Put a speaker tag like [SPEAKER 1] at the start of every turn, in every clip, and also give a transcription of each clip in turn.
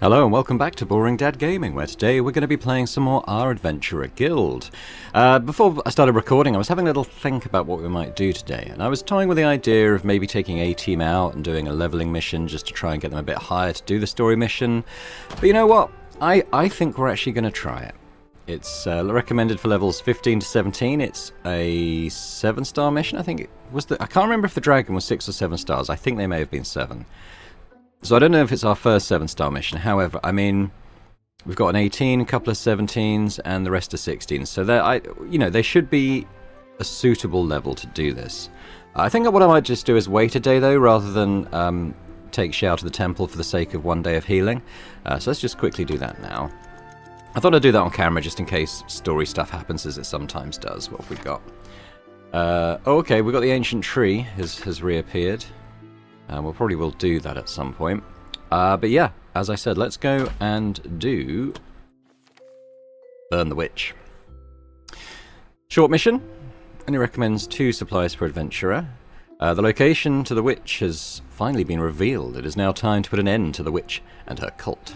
[SPEAKER 1] Hello and welcome back to Boring Dad Gaming, where today we're going to be playing some more Our Adventurer Guild. Before I started recording, I was having a little think about what we might do today, and I was toying with the idea of maybe taking A-Team out and doing a leveling mission just to try and get them a bit higher to do the story mission. But you know what? I think we're actually going to try it. It's recommended for levels 15 to 17. It's a 7-star mission, I think. I can't remember if the dragon was 6 or 7 stars. I think they may have been 7. So I don't know if it's our first 7-star mission. However, I mean, we've got an 18, a couple of 17s, and the rest are 16s. So they should be a suitable level to do this. I think what I might just do is wait a day, though, rather than take Xiao to the temple for the sake of 1 day of healing. So let's just quickly do that now. I thought I'd do that on camera just in case story stuff happens, as it sometimes does. What have we got? Okay, we've got the ancient tree has reappeared. We probably will do that at some point. But yeah, as I said, let's go and do Burn the Witch. Short mission. Only recommends 2 supplies per adventurer. The location to the witch has finally been revealed. It is now time to put an end to the witch and her cult.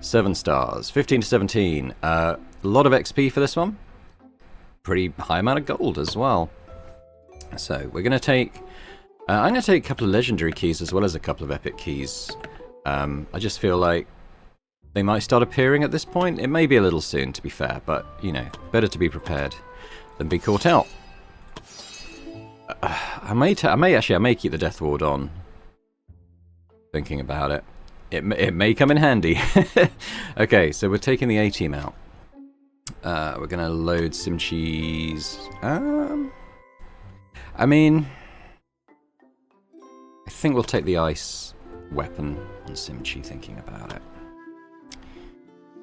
[SPEAKER 1] 7 stars, 15 to 17. A lot of XP for this one. Pretty high amount of gold as well. So we're going to take... I'm going to take a couple of legendary keys as well as a couple of epic keys. I just feel like they might start appearing at this point. It may be a little soon, to be fair, but, you know, better to be prepared than be caught out. I may keep the Death Ward on. Thinking about it. It may come in handy. Okay, so we're taking the A-Team out. We're going to load Simchi's... I mean... I think we'll take the ice weapon on Simchi, thinking about it.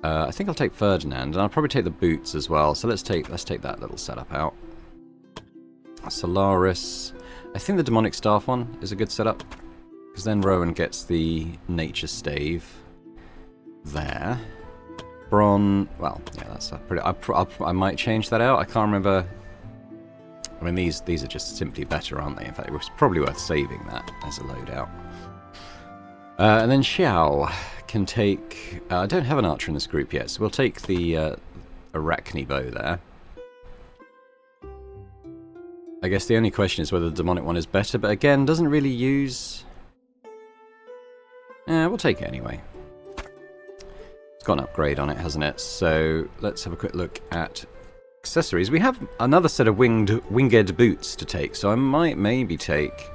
[SPEAKER 1] I think I'll take Ferdinand, and I'll probably take the boots as well. So let's take that little setup out. Solaris. I think the demonic staff one is a good setup, because then Rowan gets the nature stave there. Bron. Well, yeah, that's a pretty. I might change that out. I can't remember. I mean, these are just simply better, aren't they? In fact, it was probably worth saving that as a loadout. And then Xiao can take... I don't have an archer in this group yet, so we'll take the Arachne bow there. I guess the only question is whether the demonic one is better, but again, doesn't really use... we'll take it anyway. It's got an upgrade on it, hasn't it? So let's have a quick look at... accessories. We have another set of winged boots to take, so I might maybe take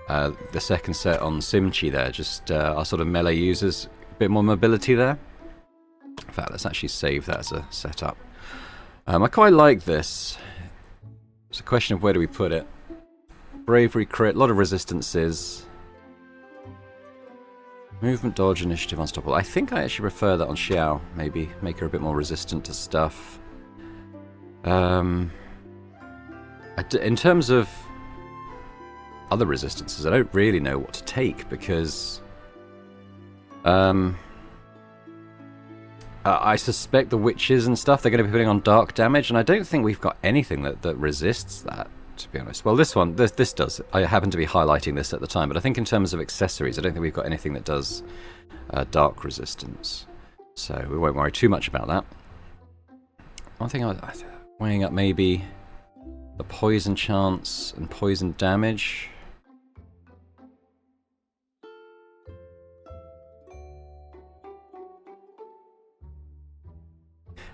[SPEAKER 1] the second set on Simchi there, just our sort of melee users, a bit more mobility there. In fact, let's actually save that as a setup. I quite like this. It's a question of where do we put it. Bravery, crit, a lot of resistances. Movement, dodge, initiative, unstoppable. I think I actually prefer that on Xiao, maybe. Make her a bit more resistant to stuff. In terms of other resistances, I don't really know what to take, because I suspect the witches and stuff, they're going to be putting on dark damage, and I don't think we've got anything that resists that, to be honest. Well, this one, this does. I happen to be highlighting this at the time, but I think in terms of accessories, I don't think we've got anything that does dark resistance. So we won't worry too much about that. One thing weighing up maybe the poison chance and poison damage.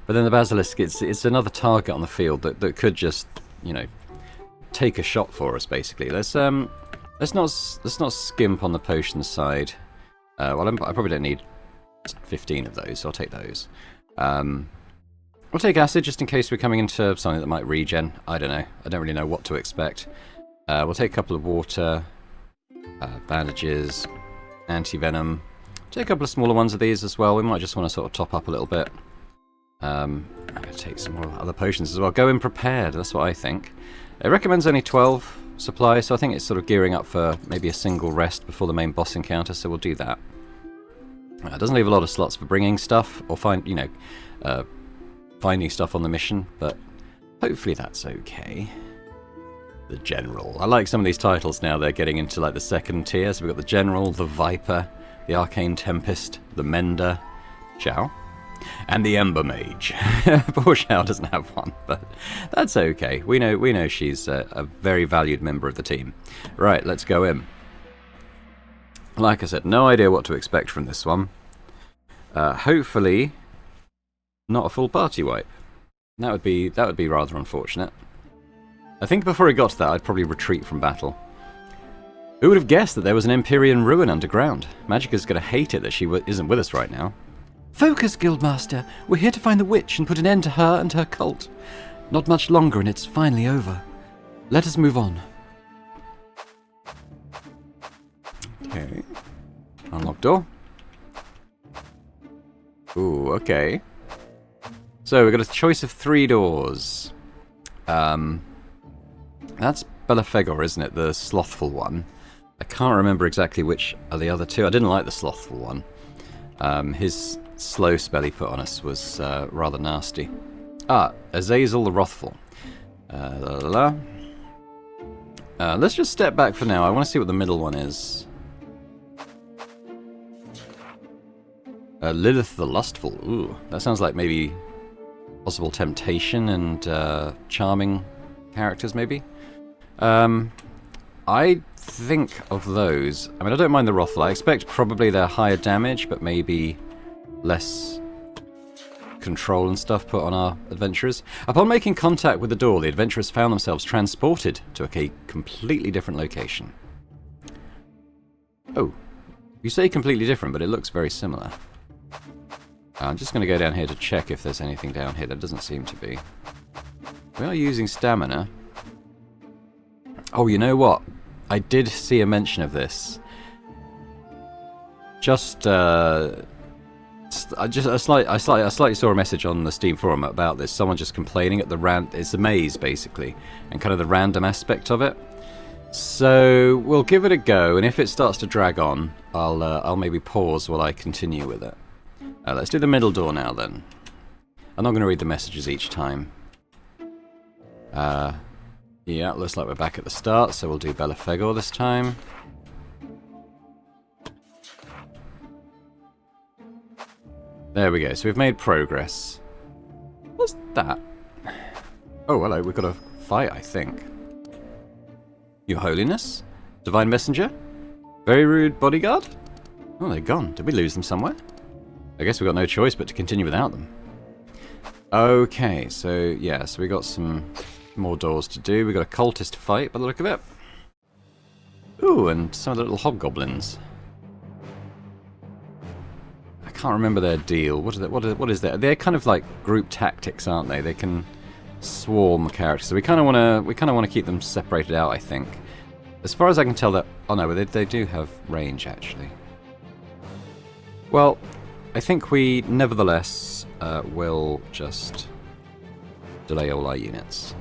[SPEAKER 1] But then the Basilisk, it's another target on the field that could just, you know, take a shot for us, basically. Let's not skimp on the potion side. I probably don't need 15 of those, so I'll take those. We'll take acid just in case we're coming into something that might regen. I don't know. I don't really know what to expect. We'll take a couple of water, bandages, anti-venom. Take a couple of smaller ones of these as well. We might just want to sort of top up a little bit. I'm going to take some more other potions as well. Go in prepared, that's what I think. It recommends only 12 supplies, so I think it's sort of gearing up for maybe a single rest before the main boss encounter, so we'll do that. It doesn't leave a lot of slots for bringing stuff, or finding stuff on the mission, but hopefully that's okay. The General. I like some of these titles now, they're getting into like the second tier, so we've got the General, the Viper, the Arcane Tempest, the Mender, Xiao, and the Ember Mage. Poor Xiao doesn't have one, but that's okay. We know she's a very valued member of the team. Right, let's go in. Like I said, no idea what to expect from this one. Hopefully, not a full party wipe. That would be rather unfortunate. I think before it got to that, I'd probably retreat from battle. Who would have guessed that there was an Empyrean ruin underground? Magicka's going to hate it that she isn't with us right now. Focus, Guildmaster. We're here to find the witch and put an end to her and her cult. Not much longer and it's finally over. Let us move on. Okay. Unlock door. Ooh, okay. So we've got a choice of 3 doors. That's Belafegor, isn't it? The slothful one. I can't remember exactly which are the other 2. I didn't like the slothful one. His slow spell he put on us was rather nasty. Azazel the Wrathful. Let's just step back for now. I want to see what the middle one is. Lilith the Lustful. Ooh, that sounds like maybe possible temptation and charming characters, maybe. I think of those. I mean, I don't mind the Wrathful. I expect probably they're higher damage, but maybe less control and stuff put on our adventurers. Upon making contact with the door, the adventurers found themselves transported to a completely different location. Oh, you say completely different, but it looks very similar. I'm just going to go down here to check if there's anything down here. There doesn't seem to be. We are using stamina. Oh, you know what? I did see a mention of this. I slightly saw a message on the Steam forum about this. Someone just complaining at the it's a maze basically, and kind of the random aspect of it. So we'll give it a go, and if it starts to drag on, I'll maybe pause while I continue with it. Let's do the middle door now then. I'm not going to read the messages each time. Yeah, looks like we're back at the start, so we'll do Belafegor this time. There we go, so we've made progress. What's that? Oh, hello, we've got a fight, I think. Your Holiness? Divine Messenger? Very rude bodyguard? Oh, they're gone. Did we lose them somewhere? I guess we've got no choice but to continue without them. Okay, so yeah, so we got some more doors to do. We've got a cultist fight by the look of it. Ooh, and some of the little hobgoblins. I can't remember their deal. What is that? They're kind of like group tactics, aren't they? They can swarm characters. So we kind of want to keep them separated out, I think. As far as I can tell, that oh no, they do have range actually. Well, I think we nevertheless will just delay all our units.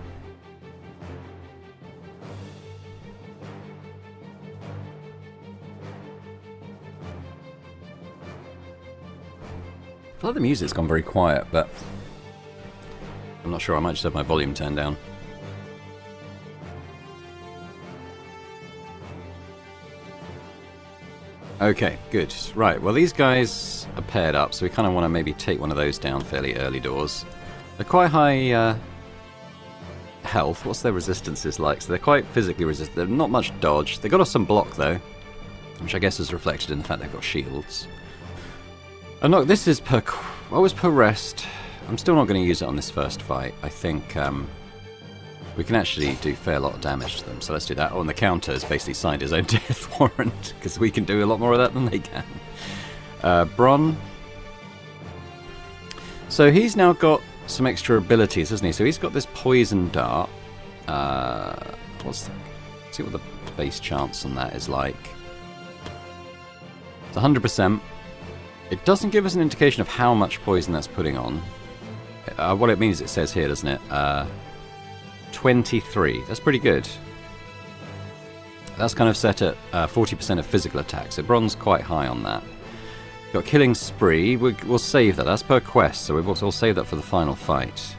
[SPEAKER 1] I feel like the music's gone very quiet, but I'm not sure. I might just have my volume turned down. Okay, good. Right, well these guys are paired up, so we kind of want to maybe take one of those down fairly early doors. They're quite high health. What's their resistances like? So they're quite physically resistant. They're not much dodge. They got us some block though, which I guess is reflected in the fact they've got shields. And look, this is per... what was per rest? I'm still not going to use it on this first fight. I think we can actually do a fair lot of damage to them, so let's do that. Oh, and the counter has basically signed his own death warrant, because we can do a lot more of that than they can. Bron. So he's now got some extra abilities, hasn't he? So he's got this poison dart. Let's see what the base chance on that is like. It's 100%. It doesn't give us an indication of how much poison that's putting on. What it means, it says here, doesn't it? 23. That's pretty good. That's kind of set at 40% of physical attacks. So Bron's quite high on that. Got Killing Spree. We'll save that. That's per quest, so we'll save that for the final fight.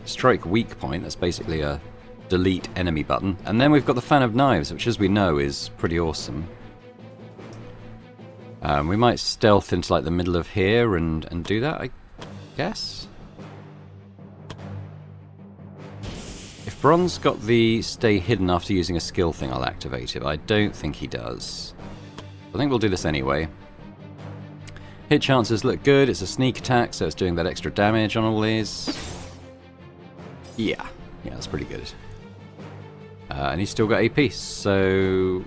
[SPEAKER 1] Strike Weak Point. That's basically a delete enemy button. And then we've got the Fan of Knives, which as we know is pretty awesome. We might stealth into like the middle of here and do that, I guess. If Bron's got the stay hidden after using a skill thing, I'll activate it. But I don't think he does. I think we'll do this anyway. Hit chances look good. It's a sneak attack, so it's doing that extra damage on all these. Yeah, that's pretty good. And he's still got AP, so...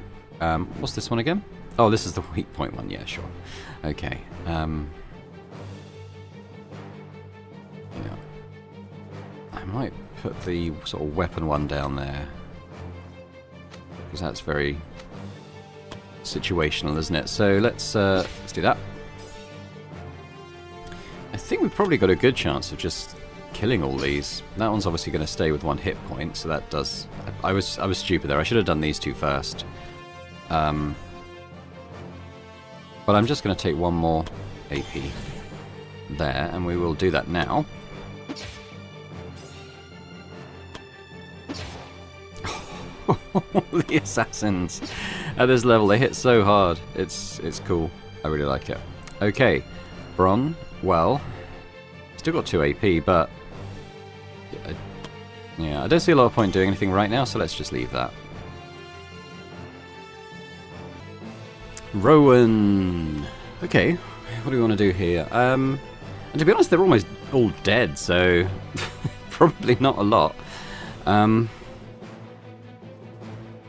[SPEAKER 1] what's this one again? Oh, this is the weak point one. Yeah, sure. Okay. Yeah. I might put the sort of weapon one down there. Because that's very situational, isn't it? So let's do that. I think we've probably got a good chance of just killing all these. That one's obviously going to stay with 1 hit point, so that does... I was stupid there. I should have done these two first. But I'm just going to take 1 more AP there, and we will do that now. The assassins at this level, they hit so hard. It's cool. I really like it. Okay, Bron, well, still got 2 AP, but yeah, I don't see a lot of point doing anything right now, so let's just leave that. Rowan. Okay, what do we want to do here? And to be honest, they're almost all dead, so probably not a lot.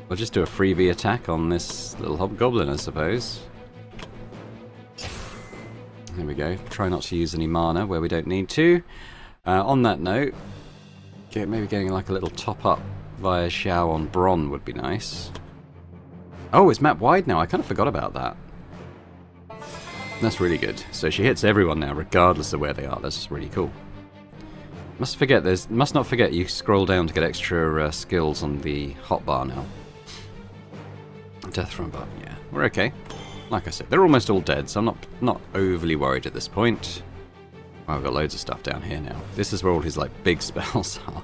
[SPEAKER 1] We'll just do a freebie attack on this little hobgoblin, I suppose. There we go. Try not to use any mana where we don't need to. On that note, maybe getting like a little top up via Xiao on Bron would be nice. Oh, it's map wide now. I kind of forgot about that. That's really good. So she hits everyone now, regardless of where they are. That's really cool. Must not forget you scroll down to get extra skills on the hotbar now. Death from above, yeah. We're okay. Like I said, they're almost all dead, so I'm not overly worried at this point. Oh, I've got loads of stuff down here now. This is where all his like big spells are.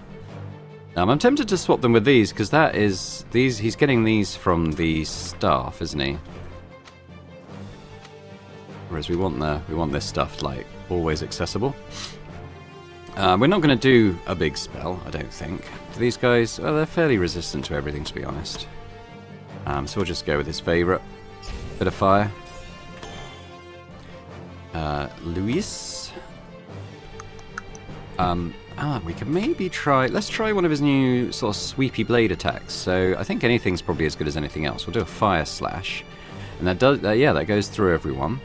[SPEAKER 1] I'm tempted to swap them with these, because that is he's getting these from the staff, isn't he? Whereas we want this stuff like always accessible. We're not going to do a big spell, I don't think. These guys, well, they're fairly resistant to everything, to be honest. So we'll just go with his favourite. Bit of fire. Luis. We could maybe try... Let's try one of his new sort of sweepy blade attacks. So I think anything's probably as good as anything else. We'll do a fire slash. And that does... yeah, that goes through everyone.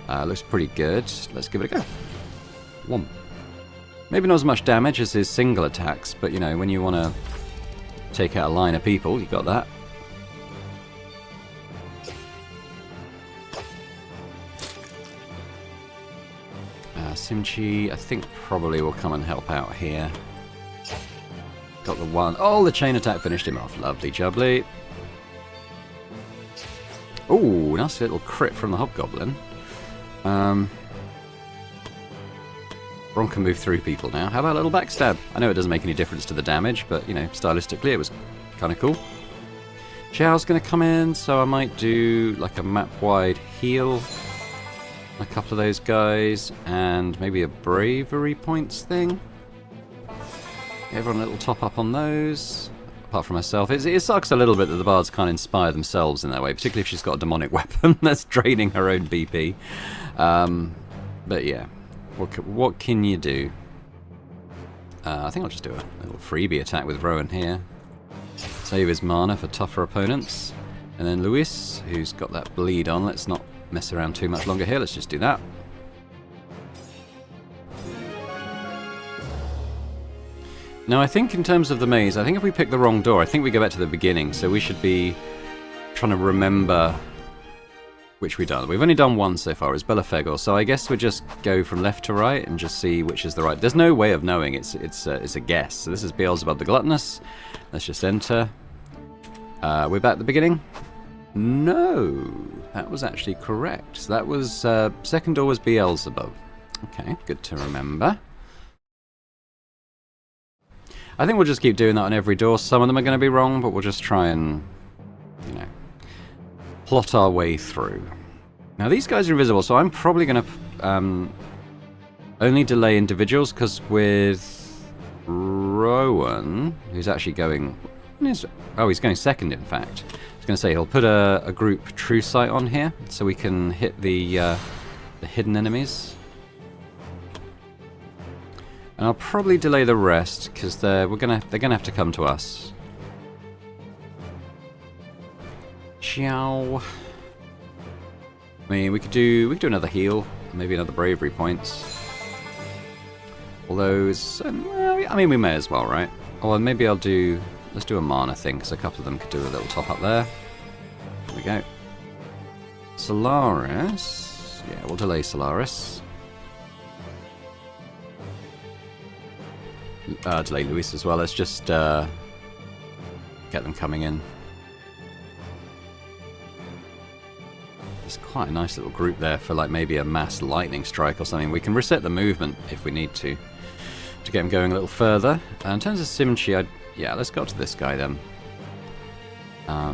[SPEAKER 1] Looks pretty good. Let's give it a go. 1. Maybe not as much damage as his single attacks, but you know, when you want to take out a line of people, you got that. Simchi, I think probably will come and help out here. Got the 1. Oh, the chain attack finished him off. Lovely jubbly. Oh, nice little crit from the hobgoblin. Bron can move through people now. How about a little backstab? I know it doesn't make any difference to the damage, but, you know, stylistically it was kind of cool. Xiao's going to come in, so I might do like a map-wide heal. A couple of those guys, and maybe a bravery points thing. Everyone a little top up on those. Apart from myself. It sucks a little bit that the bards can't inspire themselves in that way, particularly if she's got a demonic weapon that's draining her own BP. But yeah, what can you do? I think I'll just do a little freebie attack with Rowan here. Save his mana for tougher opponents. And then Luis, who's got that bleed on, let's not mess around too much longer here, let's just do that. Now I think in terms of the maze, I think if we pick the wrong door, I think we go back to the beginning, so we should be trying to remember which we've done. We've only done one so far, it's Belafegor, so I guess we'll just go from left to right and just see which is the right. There's no way of knowing, it's a guess. So this is Beelzebub the Gluttonous. Let's just enter. We're back at the beginning. No, that was actually correct. So that was, second door was Beelzebub. Okay, good to remember. I think we'll just keep doing that on every door. Some of them are going to be wrong, but we'll just try and, you know, plot our way through. Now these guys are invisible, so I'm probably going to only delay individuals, because with Rowan, who's actually going... Oh, he's going second, in fact. I was going to say, he'll put a group true sight on here, so we can hit the hidden enemies. And I'll probably delay the rest, because they're gonna have to come to us. Ciao. I mean, we could do another heal, maybe another bravery points. Although, well, I mean, we may as well, right? Or maybe let's do a mana thing, because a couple of them could do a little top up there. There we go. Solaris. Yeah, we'll delay Solaris. Delay Luis as well. Let's just get them coming in. There's quite a nice little group there for like maybe a mass lightning strike or something. We can reset the movement if we need to get them going a little further. In terms of Simchi, yeah, let's go up to this guy then. A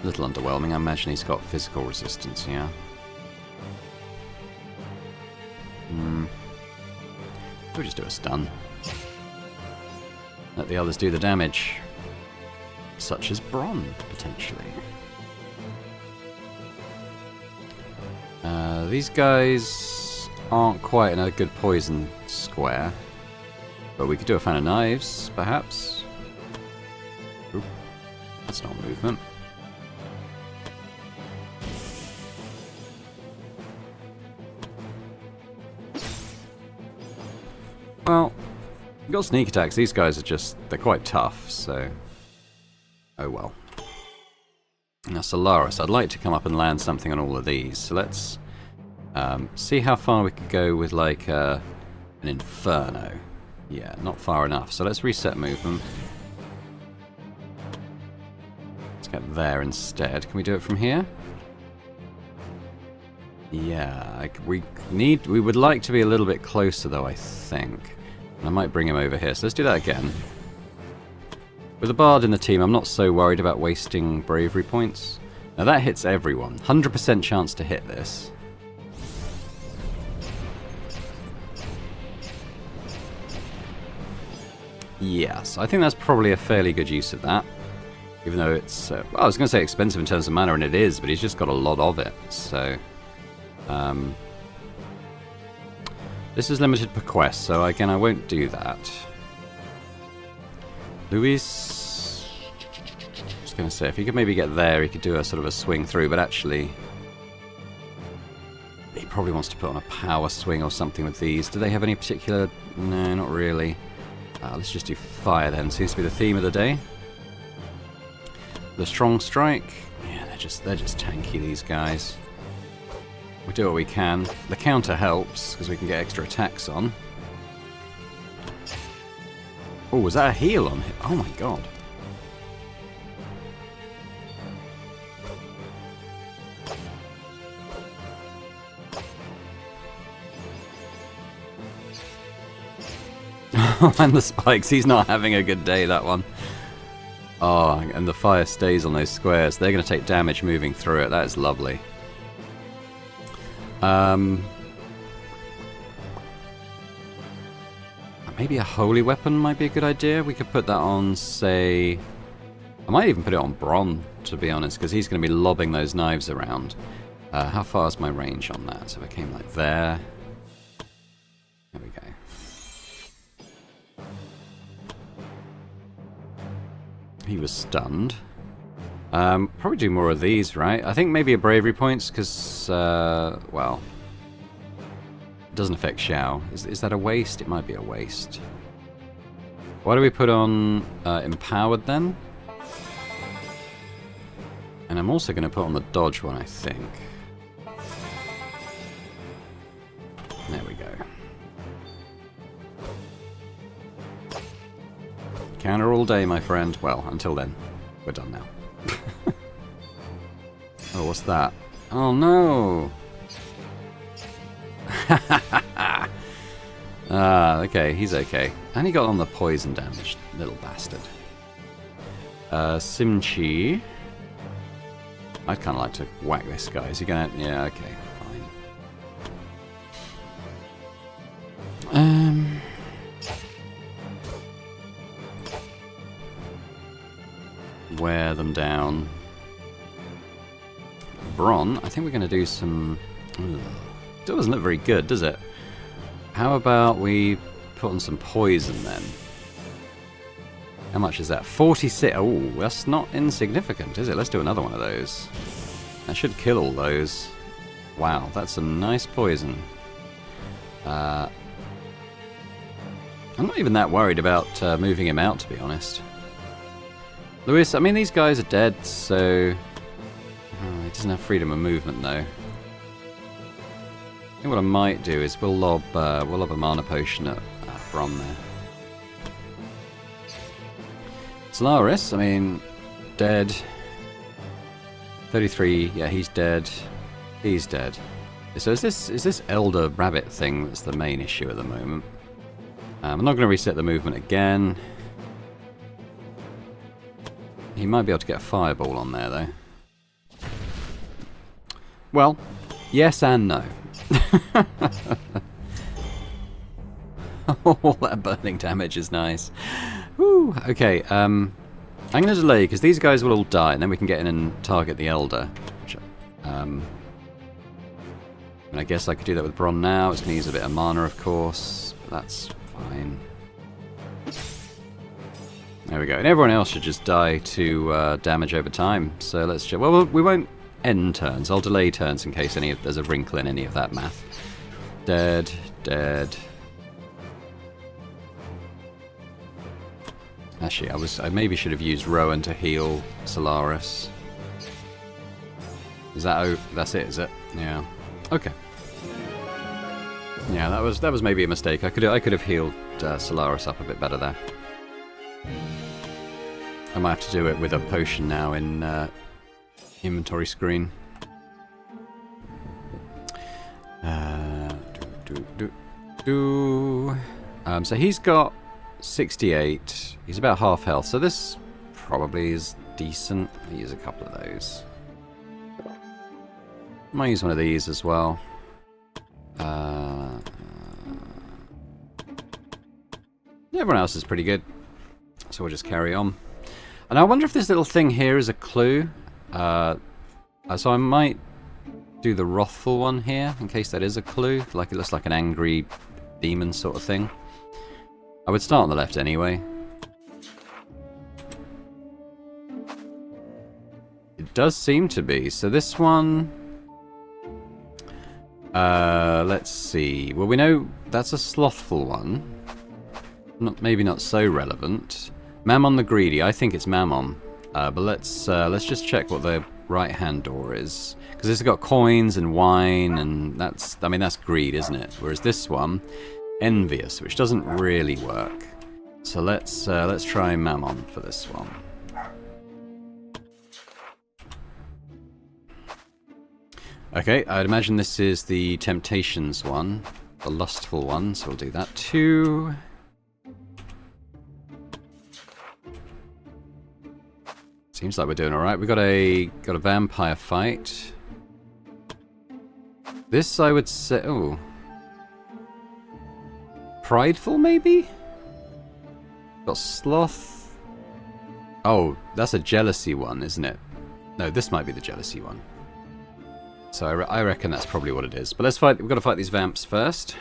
[SPEAKER 1] little underwhelming. I imagine he's got physical resistance, yeah. We'll just do a stun. Let the others do the damage. Such as Bronn, potentially. These guys aren't quite in a good poison square. But we could do a fan of knives, perhaps. Oop, that's not movement. Well, we've got sneak attacks. These guys are they're quite tough, so... Oh well. Now Solaris, I'd like to come up and land something on all of these. So let's see how far we could go with like an Inferno. Yeah, not far enough. So let's reset movement. Let's get there instead. Can we do it from here? Yeah, we would like to be a little bit closer though, I think. And I might bring him over here. So let's do that again. With a Bard in the team, I'm not so worried about wasting bravery points. Now that hits everyone. 100% chance to hit this. Yes, I think that's probably a fairly good use of that. Even though it's... well, I was going to say expensive in terms of mana, and it is, but he's just got a lot of it. So... this is limited per quest, so again, I won't do that. Luis... I was going to say, if he could maybe get there, he could do a sort of a swing through, but actually... he probably wants to put on a power swing or something with these. Do they have any particular... No, not really. Let's just do fire then. Seems to be the theme of the day. The strong strike. Yeah, they're just tanky, these guys. We do what we can. The counter helps, because we can get extra attacks on. Oh, was that a heal on him? Oh my god. And the spikes, he's not having a good day, that one. Oh, and the fire stays on those squares. They're going to take damage moving through it. That is lovely. Maybe a holy weapon might be a good idea. We could put that on, say... I might even put it on Bronn, to be honest, because he's going to be lobbing those knives around. How far is my range on that? So if I came like there... There we go. He was stunned. Probably do more of these, right? I think maybe a bravery points, because, well... it doesn't affect Xiao. Is that a waste? It might be a waste. Why do we put on Empowered then? And I'm also going to put on the dodge one, I think. There we go. Counter all day, my friend. Well, until then. We're done now. Oh, what's that? Oh, no! Okay, he's okay. And he got on the poison damage, little bastard. Simchi. I'd kind of like to whack this guy. Is he gonna... Yeah, okay, fine. Wear them down. Bron, I think we're going to do some... Ugh. Still doesn't look very good, does it? How about we put on some poison then? How much is that? 46. Oh, that's not insignificant, is it? Let's do another one of those. That should kill all those. Wow, that's some nice poison. I'm not even that worried about moving him out, to be honest. Lewis, I mean, these guys are dead, so... Oh, he doesn't have freedom of movement, though. I think what I might do is we'll lob a mana potion at Bron there. Solaris, I mean, dead. 33, yeah, he's dead. He's dead. So is this Elder Rabbit thing that's the main issue at the moment? I'm not going to reset the movement again. He might be able to get a fireball on there, though. Well, yes and no. All that burning damage is nice. Woo. Okay, I'm going to delay because these guys will all die, and then we can get in and target the Elder. And I guess I could do that with Bron now. It's going to use a bit of mana, of course, but that's fine. There we go. And everyone else should just die to damage over time. So let's just... Well, we won't end turns. I'll delay turns in case there's a wrinkle in any of that math. Dead. Dead. Actually, I maybe should have used Rowan to heal Solaris. Is that... Oh, that's it, is it? Yeah. Okay. Yeah, that was maybe a mistake. I could have healed Solaris up a bit better there. I might have to do it with a potion now in inventory screen. So he's got 68. He's about half health. So this probably is decent. I'll use a couple of those. Might use one of these as well. Everyone else is pretty good. So we'll just carry on. And I wonder if this little thing here is a clue. So I might do the wrathful one here, in case that is a clue. Like it looks like an angry demon sort of thing. I would start on the left anyway. It does seem to be. So this one... let's see. Well, we know that's a slothful one. Maybe not so relevant. Mammon the Greedy. I think it's Mammon. But let's just check what the right-hand door is, because it's got coins and wine, and that's greed, isn't it? Whereas this one, Envious, which doesn't really work. So let's try Mammon for this one. Okay, I'd imagine this is the Temptations one, the lustful one. So we'll do that too. Seems like we're doing all right. We got a vampire fight. This I would say, oh, prideful maybe. Got sloth. Oh, that's a jealousy one, isn't it? No, this might be the jealousy one. So I reckon that's probably what it is. But let's fight. We've got to fight these vamps first.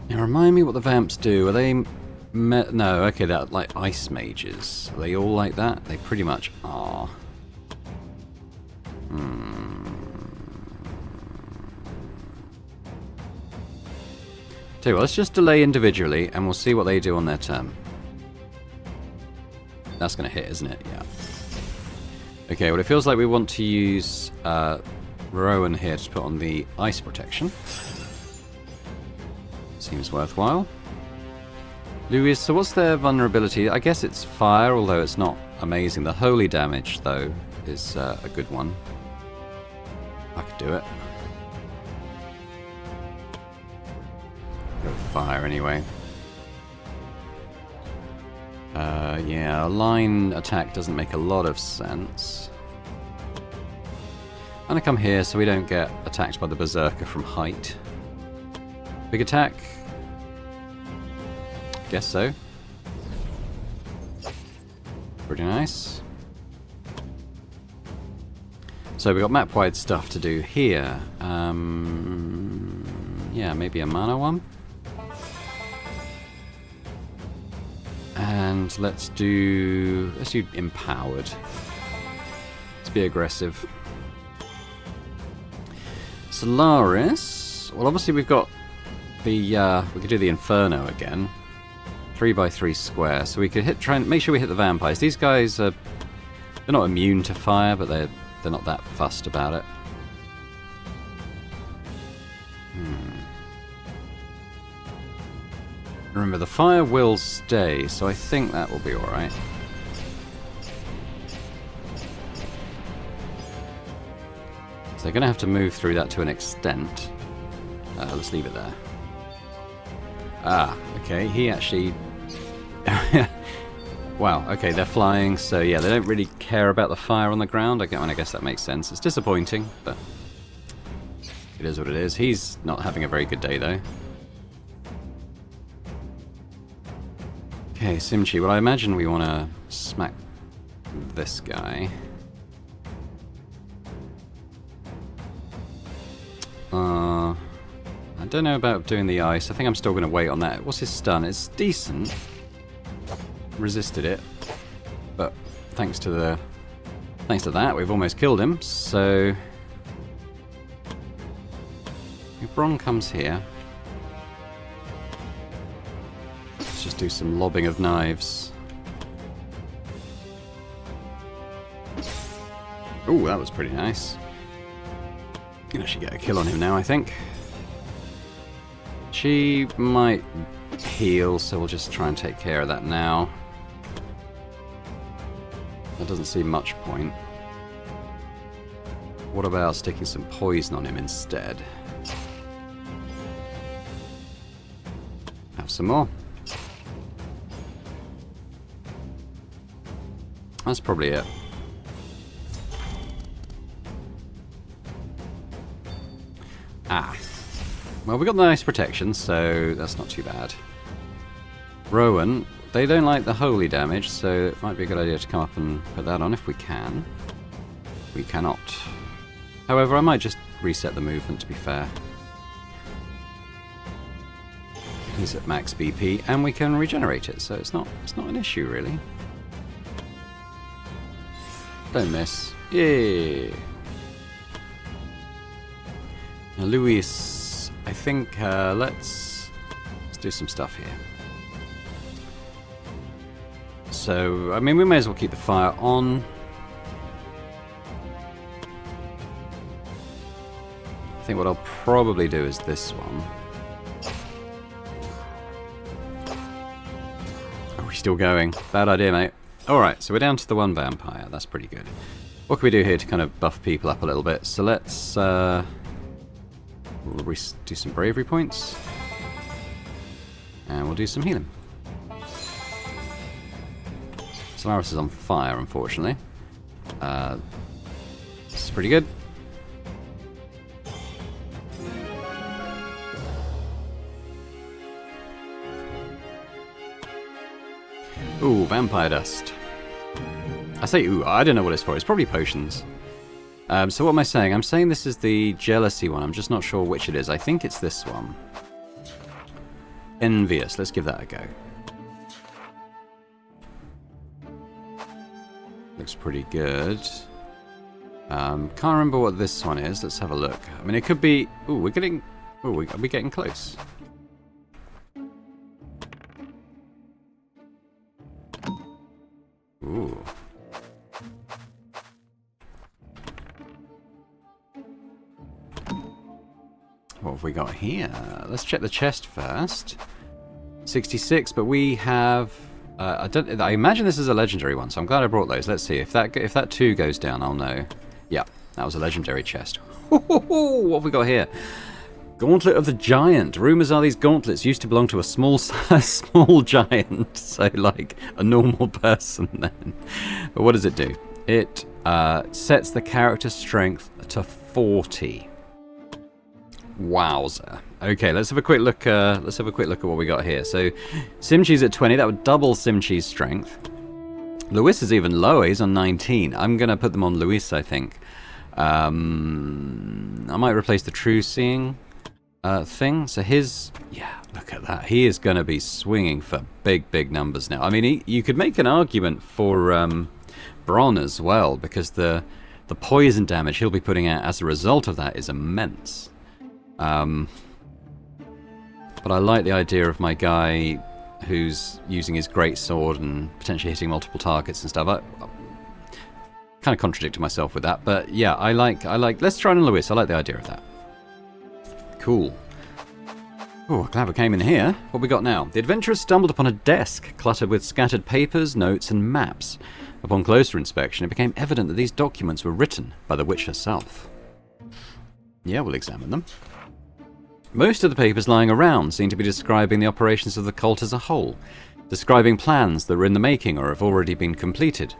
[SPEAKER 1] Now remind me what the vamps do. Are they? No, okay, they're like ice mages. Are they all like that? They pretty much are. Tell you what, let's just delay individually and we'll see what they do on their turn. That's going to hit, isn't it? Yeah. Okay, well it feels like we want to use Rowan here to put on the ice protection. Seems worthwhile. Louis, so what's their vulnerability? I guess it's fire, although it's not amazing. The holy damage, though, is a good one. I could do it. Go with fire anyway. Yeah, a line attack doesn't make a lot of sense. I'm gonna come here so we don't get attacked by the Berserker from height. Big attack? Guess so. Pretty nice. So we got map-wide stuff to do here. Yeah, maybe a mana one. And let's do empowered. Let's be aggressive. Solaris. Well, obviously we've got the we could do the Inferno again. 3x3 square, so we could try and make sure we hit the vampires. These guys are they're not immune to fire, but they're not that fussed about it. Remember, the fire will stay, so I think that will be alright. So they're going to have to move through that to an extent. Let's leave it there. Ah, okay, he actually... Wow, okay, they're flying, so yeah, they don't really care about the fire on the ground. I guess that makes sense. It's disappointing, but it is what it is. He's not having a very good day, though. Okay, Simchi, well, I imagine we want to smack this guy. I don't know about doing the ice. I think I'm still going to wait on that. What's his stun? It's decent. Resisted it, but thanks to that, we've almost killed him. So if Bron comes here, let's just do some lobbing of knives. Ooh, that was pretty nice. Can actually get a kill on him now, I think. She might heal, so we'll just try and take care of that now. That doesn't seem much point. What about sticking some poison on him instead? Have some more. That's probably it. Ah. Well, we got the nice protection, so that's not too bad. Rowan, they don't like the holy damage, so it might be a good idea to come up and put that on if we can. We cannot. However, I might just reset the movement to be fair. He's at max BP, and we can regenerate it, so it's not an issue really. Don't miss. Yay! Now, Luis, I think let's do some stuff here. So, I mean, we may as well keep the fire on. I think what I'll probably do is this one. Oh, we're still going. Bad idea, mate. Alright, so we're down to the one vampire. That's pretty good. What can we do here to kind of buff people up a little bit? So let's we'll do some bravery points. And we'll do some healing. Solaris is on fire, unfortunately. This is pretty good. Ooh, vampire dust. I say ooh, I don't know what it's for. It's probably potions. So what am I saying? I'm saying this is the jealousy one. I'm just not sure which it is. I think it's this one. Envious. Let's give that a go. Looks pretty good. Can't remember what this one is. Let's have a look. I mean, it could be... Ooh, we're getting... Ooh, are we getting close? Ooh. What have we got here? Let's check the chest first. 66, but we have... I imagine this is a legendary one, so I'm glad I brought those. Let's see. If that 2 goes down, I'll know. Yeah, that was a legendary chest. What have we got here? Gauntlet of the Giant. Rumours are these gauntlets used to belong to a small small giant, so like a normal person then. But what does it do? It sets the character strength to 40. Wowzer. Okay, let's have a quick look. Let's have a quick look at what we got here. So, Simchi's at 20. That would double Simchi's strength. Lewis is even lower. He's on 19. I'm gonna put them on Lewis, I think. I might replace the true seeing thing. So his, yeah, look at that. He is gonna be swinging for big numbers now. I mean, you could make an argument for Bronn as well, because the poison damage he'll be putting out as a result of that is immense. But I like the idea of my guy who's using his great sword and potentially hitting multiple targets and stuff. I kind of contradicted myself with that, but yeah, I like. Let's try on Lewis. I like the idea of that. Cool. Oh, glad we came in here. What we got now? The adventurers stumbled upon a desk cluttered with scattered papers, notes, and maps. Upon closer inspection, it became evident that these documents were written by the witch herself. Yeah, we'll examine them. Most of the papers lying around seem to be describing the operations of the cult as a whole, describing plans that were in the making or have already been completed.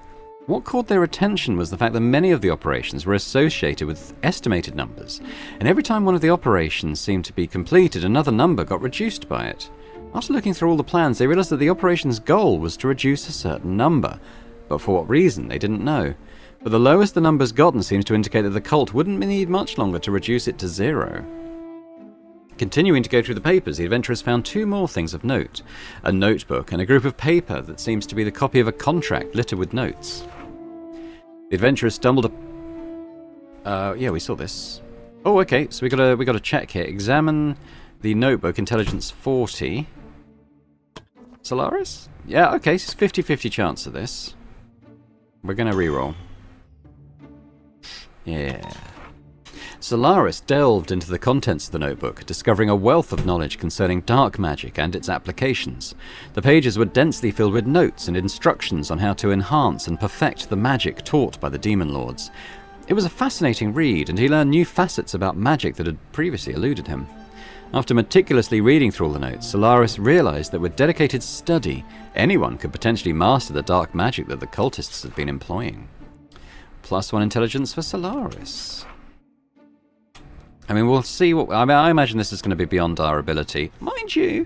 [SPEAKER 1] What caught their attention was the fact that many of the operations were associated with estimated numbers, and every time one of the operations seemed to be completed, another number got reduced by it. After looking through all the plans, they realized that the operation's goal was to reduce a certain number, but for what reason, they didn't know. But the lowest the number's gotten seems to indicate that the cult wouldn't need much longer to reduce it to 0. Continuing to go through the papers, the adventurers found 2 more things of note. A notebook and a group of paper that seems to be the copy of a contract littered with notes. The adventurers stumbled up... yeah, we saw this. Oh, okay, so we got a check here. Examine the notebook, intelligence 40. Solaris? Yeah, okay, so it's 50-50 chance of this. We're gonna reroll. Yeah. Solaris delved into the contents of the notebook, discovering a wealth of knowledge concerning dark magic and its applications. The pages were densely filled with notes and instructions on how to enhance and perfect the magic taught by the demon lords. It was a fascinating read, and he learned new facets about magic that had previously eluded him. After meticulously reading through all the notes, Solaris realized that with dedicated study, anyone could potentially master the dark magic that the cultists had been employing. +1 intelligence for Solaris. I mean, we'll see what... I imagine this is going to be beyond our ability. Mind you,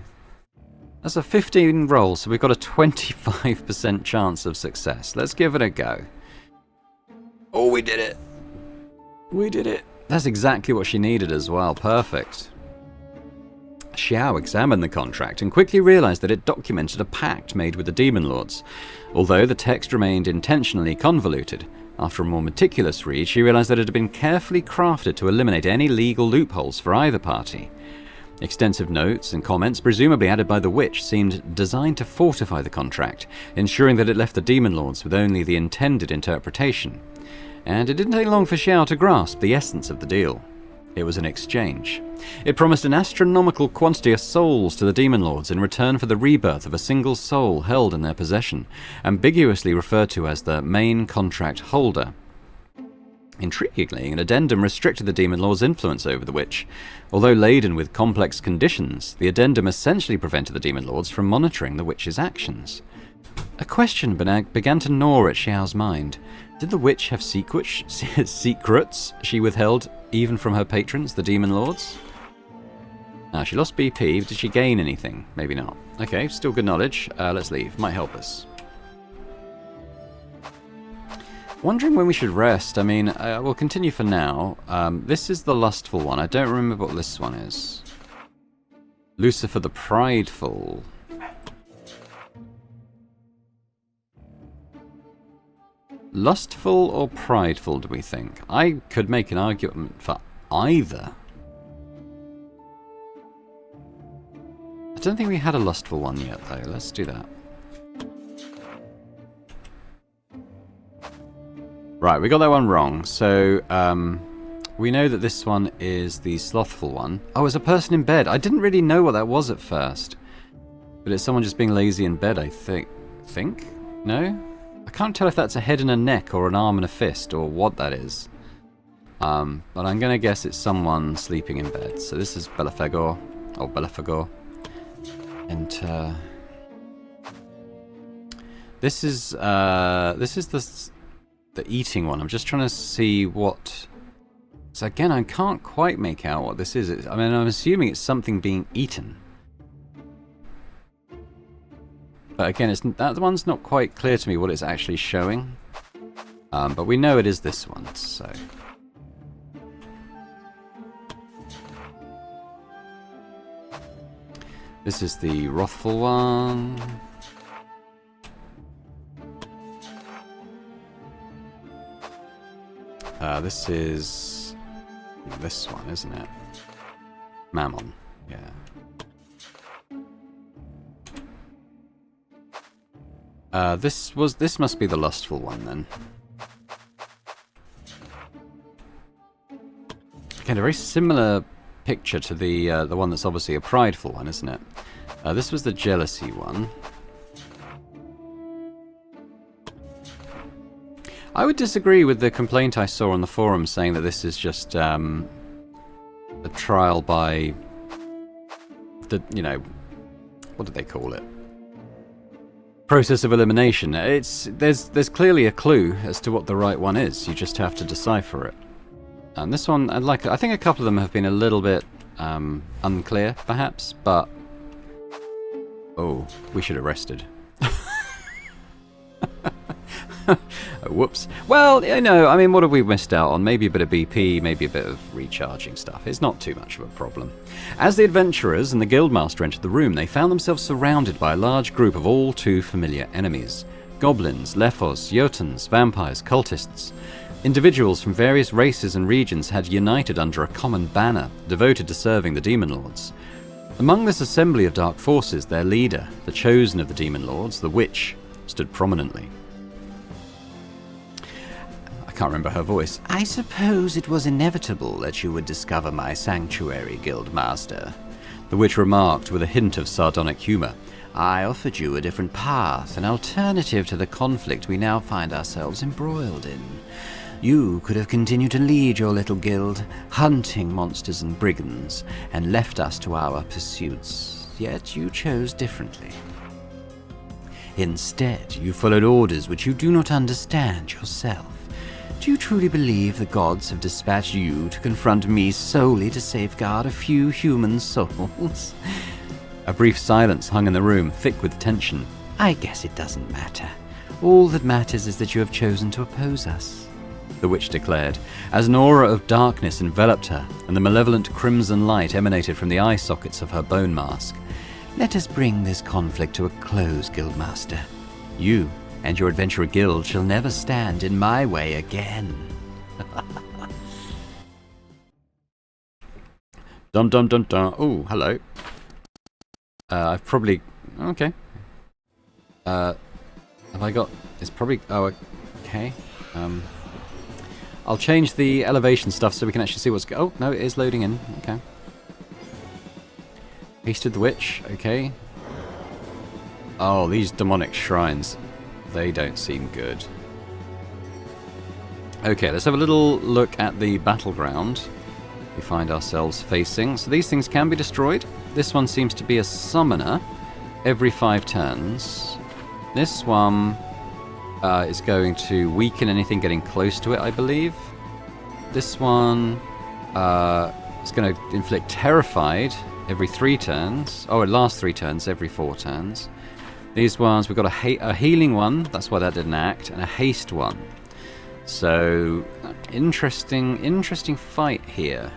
[SPEAKER 1] that's a 15 roll, so we've got a 25% chance of success. Let's give it a go. Oh, we did it. We did it. That's exactly what she needed as well. Perfect. Xiao examined the contract and quickly realized that it documented a pact made with the Demon Lords. Although the text remained intentionally convoluted, after a more meticulous read, she realized that it had been carefully crafted to eliminate any legal loopholes for either party. Extensive notes and comments, presumably added by the witch, seemed designed to fortify the contract, ensuring that it left the Demon Lords with only the intended interpretation. And it didn't take long for Xiao to grasp the essence of the deal. It was an exchange. It promised an astronomical quantity of souls to the Demon Lords in return for the rebirth of a single soul held in their possession, ambiguously referred to as the main contract holder. Intriguingly, an addendum restricted the Demon Lord's influence over the witch. Although laden with complex conditions, the addendum essentially prevented the Demon Lords from monitoring the witch's actions. A question began to gnaw at Xiao's mind. Did the witch have secrets she withheld even from her patrons, the Demon Lords? She lost BP. Did she gain anything? Maybe not. Okay, still good knowledge. Let's leave. Might help us. Wondering when we should rest. I mean, we'll continue for now. This is the lustful one. I don't remember what this one is. Lucifer the Prideful. Lustful or prideful, do we think? I could make an argument for either. I don't think we had a lustful one yet, though. Let's do that. Right, we got that one wrong. So, we know that this one is the slothful one. Oh, it's a person in bed. I didn't really know what that was at first. But it's someone just being lazy in bed, I think? No? I can't tell if that's a head and a neck or an arm and a fist or what that is. But I'm gonna guess it's someone sleeping in bed. So this is Belphegor, or Belphegor. Enter. This is the eating one. I'm just trying to see what. So again, I can't quite make out what this is. I mean, I'm assuming it's something being eaten. But again, that one's not quite clear to me what it's actually showing. But we know it is this one, so. This is the wrathful one. This is this one, isn't it? Mammon, yeah. This must be the lustful one then. Again, a very similar picture to the one that's obviously a prideful one, isn't it? This was the jealousy one. I would disagree with the complaint I saw on the forum saying that this is just a trial by the, you know, what do they call it? Process of elimination. There's clearly a clue as to what the right one is. You just have to decipher it. And this one, I think a couple of them have been a little bit unclear, perhaps, but oh, we should have rested. Whoops. Well, you know, I mean, what have we missed out on? Maybe a bit of BP, maybe a bit of recharging stuff. It's not too much of a problem. As the adventurers and the guildmaster entered the room, they found themselves surrounded by a large group of all too familiar enemies. Goblins, lephos, Jotuns, vampires, cultists. Individuals from various races and regions had united under a common banner, devoted to serving the Demon Lords. Among this assembly of dark forces, their leader, the chosen of the Demon Lords, the Witch, stood prominently. I can't remember her voice. I suppose it was inevitable that you would discover my sanctuary, Guildmaster, the Witch remarked with a hint of sardonic humour. I offered you a different path, an alternative to the conflict we now find ourselves embroiled in. You could have continued to lead your little guild, hunting monsters and brigands, and left us to our pursuits. Yet you chose differently. Instead, you followed orders which you do not understand yourself. Do you truly believe the gods have dispatched you to confront me solely to safeguard a few human souls? A brief silence hung in the room, thick with tension. I guess it doesn't matter. All that matters is that you have chosen to oppose us, the Witch declared, as an aura of darkness enveloped her, and the malevolent crimson light emanated from the eye sockets of her bone mask. Let us bring this conflict to a close, Guildmaster. You and your adventurer guild shall never stand in my way again. Dun dun dun dun. Oh, hello. I've probably... Okay. Have I got... It's probably... Oh, okay. I'll change the elevation stuff so we can actually see what's... Oh, no, it is loading in. Okay. Feasted the Witch. Okay. Oh, these demonic shrines. They don't seem good. Okay, let's have a little look at the battleground we find ourselves facing. So these things can be destroyed. This one seems to be a summoner every 5 turns. This one is going to weaken anything getting close to it, I believe. This one is going to inflict Terrified every 3 turns. Oh, it lasts 3 turns, every 4 turns. These ones, we've got a healing one, that's why that didn't act, and a haste one. So, interesting fight here.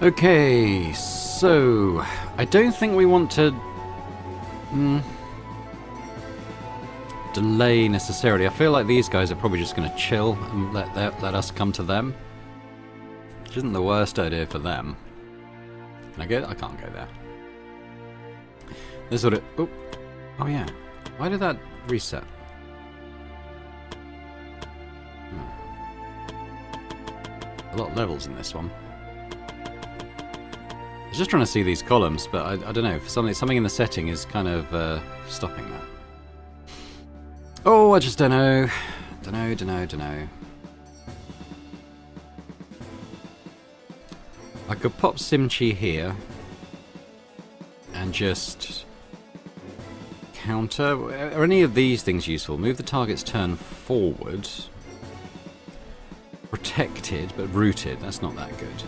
[SPEAKER 1] Okay, so I don't think we want to delay necessarily. I feel like these guys are probably just going to chill and let us come to them, which isn't the worst idea for them. Can I go? I can't go there. This is what it... Oh yeah. Why did that reset? A lot of levels in this one. I was just trying to see these columns, but I don't know. Something in the setting is kind of stopping that. Oh, I just don't know.
[SPEAKER 2] Dunno. I could pop Simchi here and just counter. Are any of these things useful? Move the target's turn forward. Protected, but rooted. That's not that good.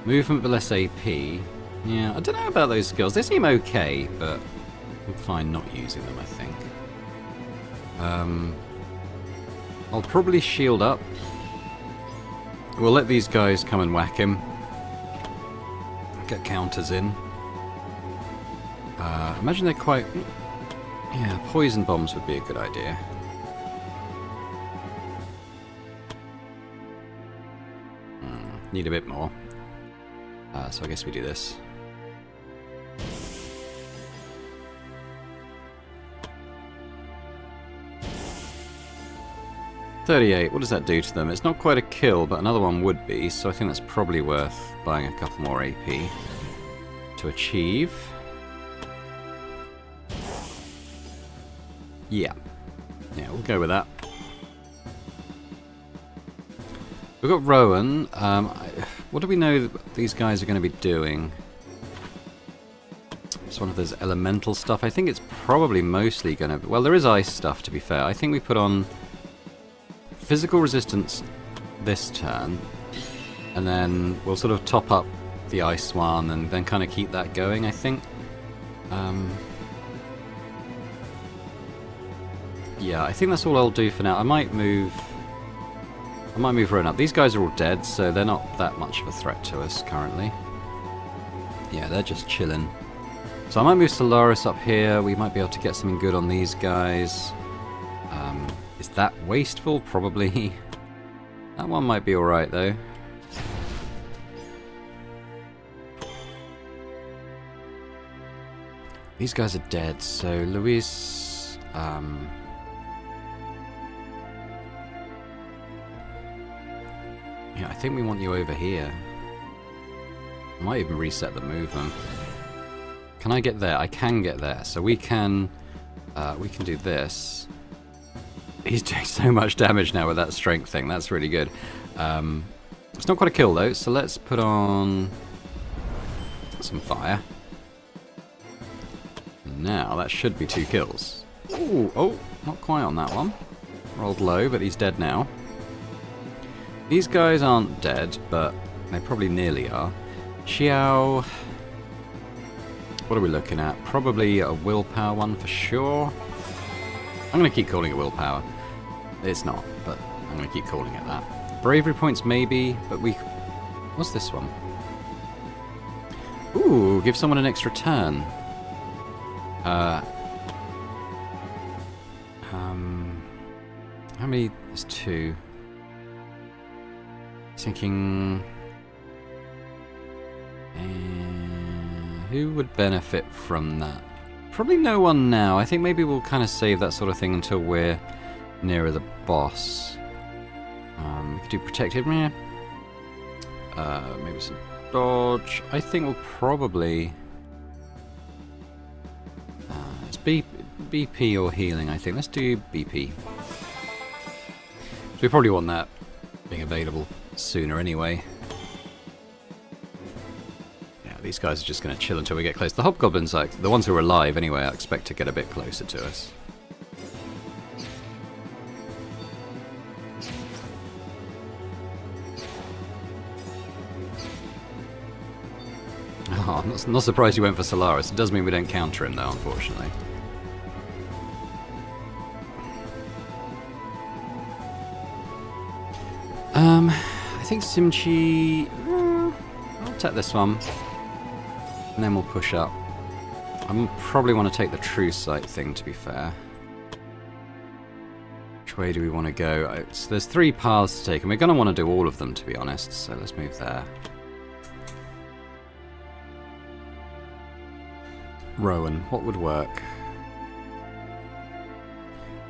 [SPEAKER 2] Movement but less AP. Yeah, I don't know about those skills. They seem okay, but I'm fine not using them, I think. I'll probably shield up. We'll let these guys come and whack him. Get counters in. Imagine they're quite... Yeah, poison bombs would be a good idea. Need a bit more. So I guess we do this. $38. What does that do to them? It's not quite a kill, but another one would be, so I think that's probably worth buying a couple more AP to achieve. Yeah. Yeah, we'll go with that. We've got Rowan. What do we know that these guys are going to be doing? It's one of those elemental stuff. I think it's probably mostly going to... Well, there is ice stuff, to be fair. I think we put on physical resistance this turn, and then we'll sort of top up the ice one and then kind of keep that going, I think. Yeah, I think that's all I'll do for now. I might move Rowan up. These guys are all dead, so they're not that much of a threat to us currently. Yeah, they're just chilling. So I might move Solaris up here. We might be able to get something good on these guys. Is that wasteful? Probably. That one might be alright, though. These guys are dead, so Luis... Yeah, I think we want you over here. I might even reset the movement. Can I get there? I can get there. So we can do this. He's doing so much damage now with that strength thing. That's really good. It's not quite a kill though, so let's put on some fire. Now that should be 2 kills. Ooh, oh, not quite on that one. Rolled low, but he's dead now. These guys aren't dead, but they probably nearly are. Xiao... What are we looking at? Probably a willpower one for sure. I'm going to keep calling it willpower. It's not, but I'm going to keep calling it that. Bravery points maybe, but we... What's this one? Ooh, give someone an extra turn. How many? There's 2. Thinking... who would benefit from that? Probably no one now. I think maybe we'll kind of save that sort of thing until we're nearer the boss. We could do protected. Maybe some dodge. I think we'll probably... it's BP or healing, I think. Let's do BP. So we probably want that being available sooner anyway. These guys are just going to chill until we get close. The hobgoblins, like the ones who are alive anyway, I expect to get a bit closer to us. Oh, I'm not surprised you went for Solaris. It does mean we don't counter him though, unfortunately. I think Simchi... I'll take this one. And then we'll push up. I probably want to take the true sight thing, to be fair. Which way do we want to go? There's 3 paths to take, and we're going to want to do all of them, to be honest. So let's move there. Rowan, what would work?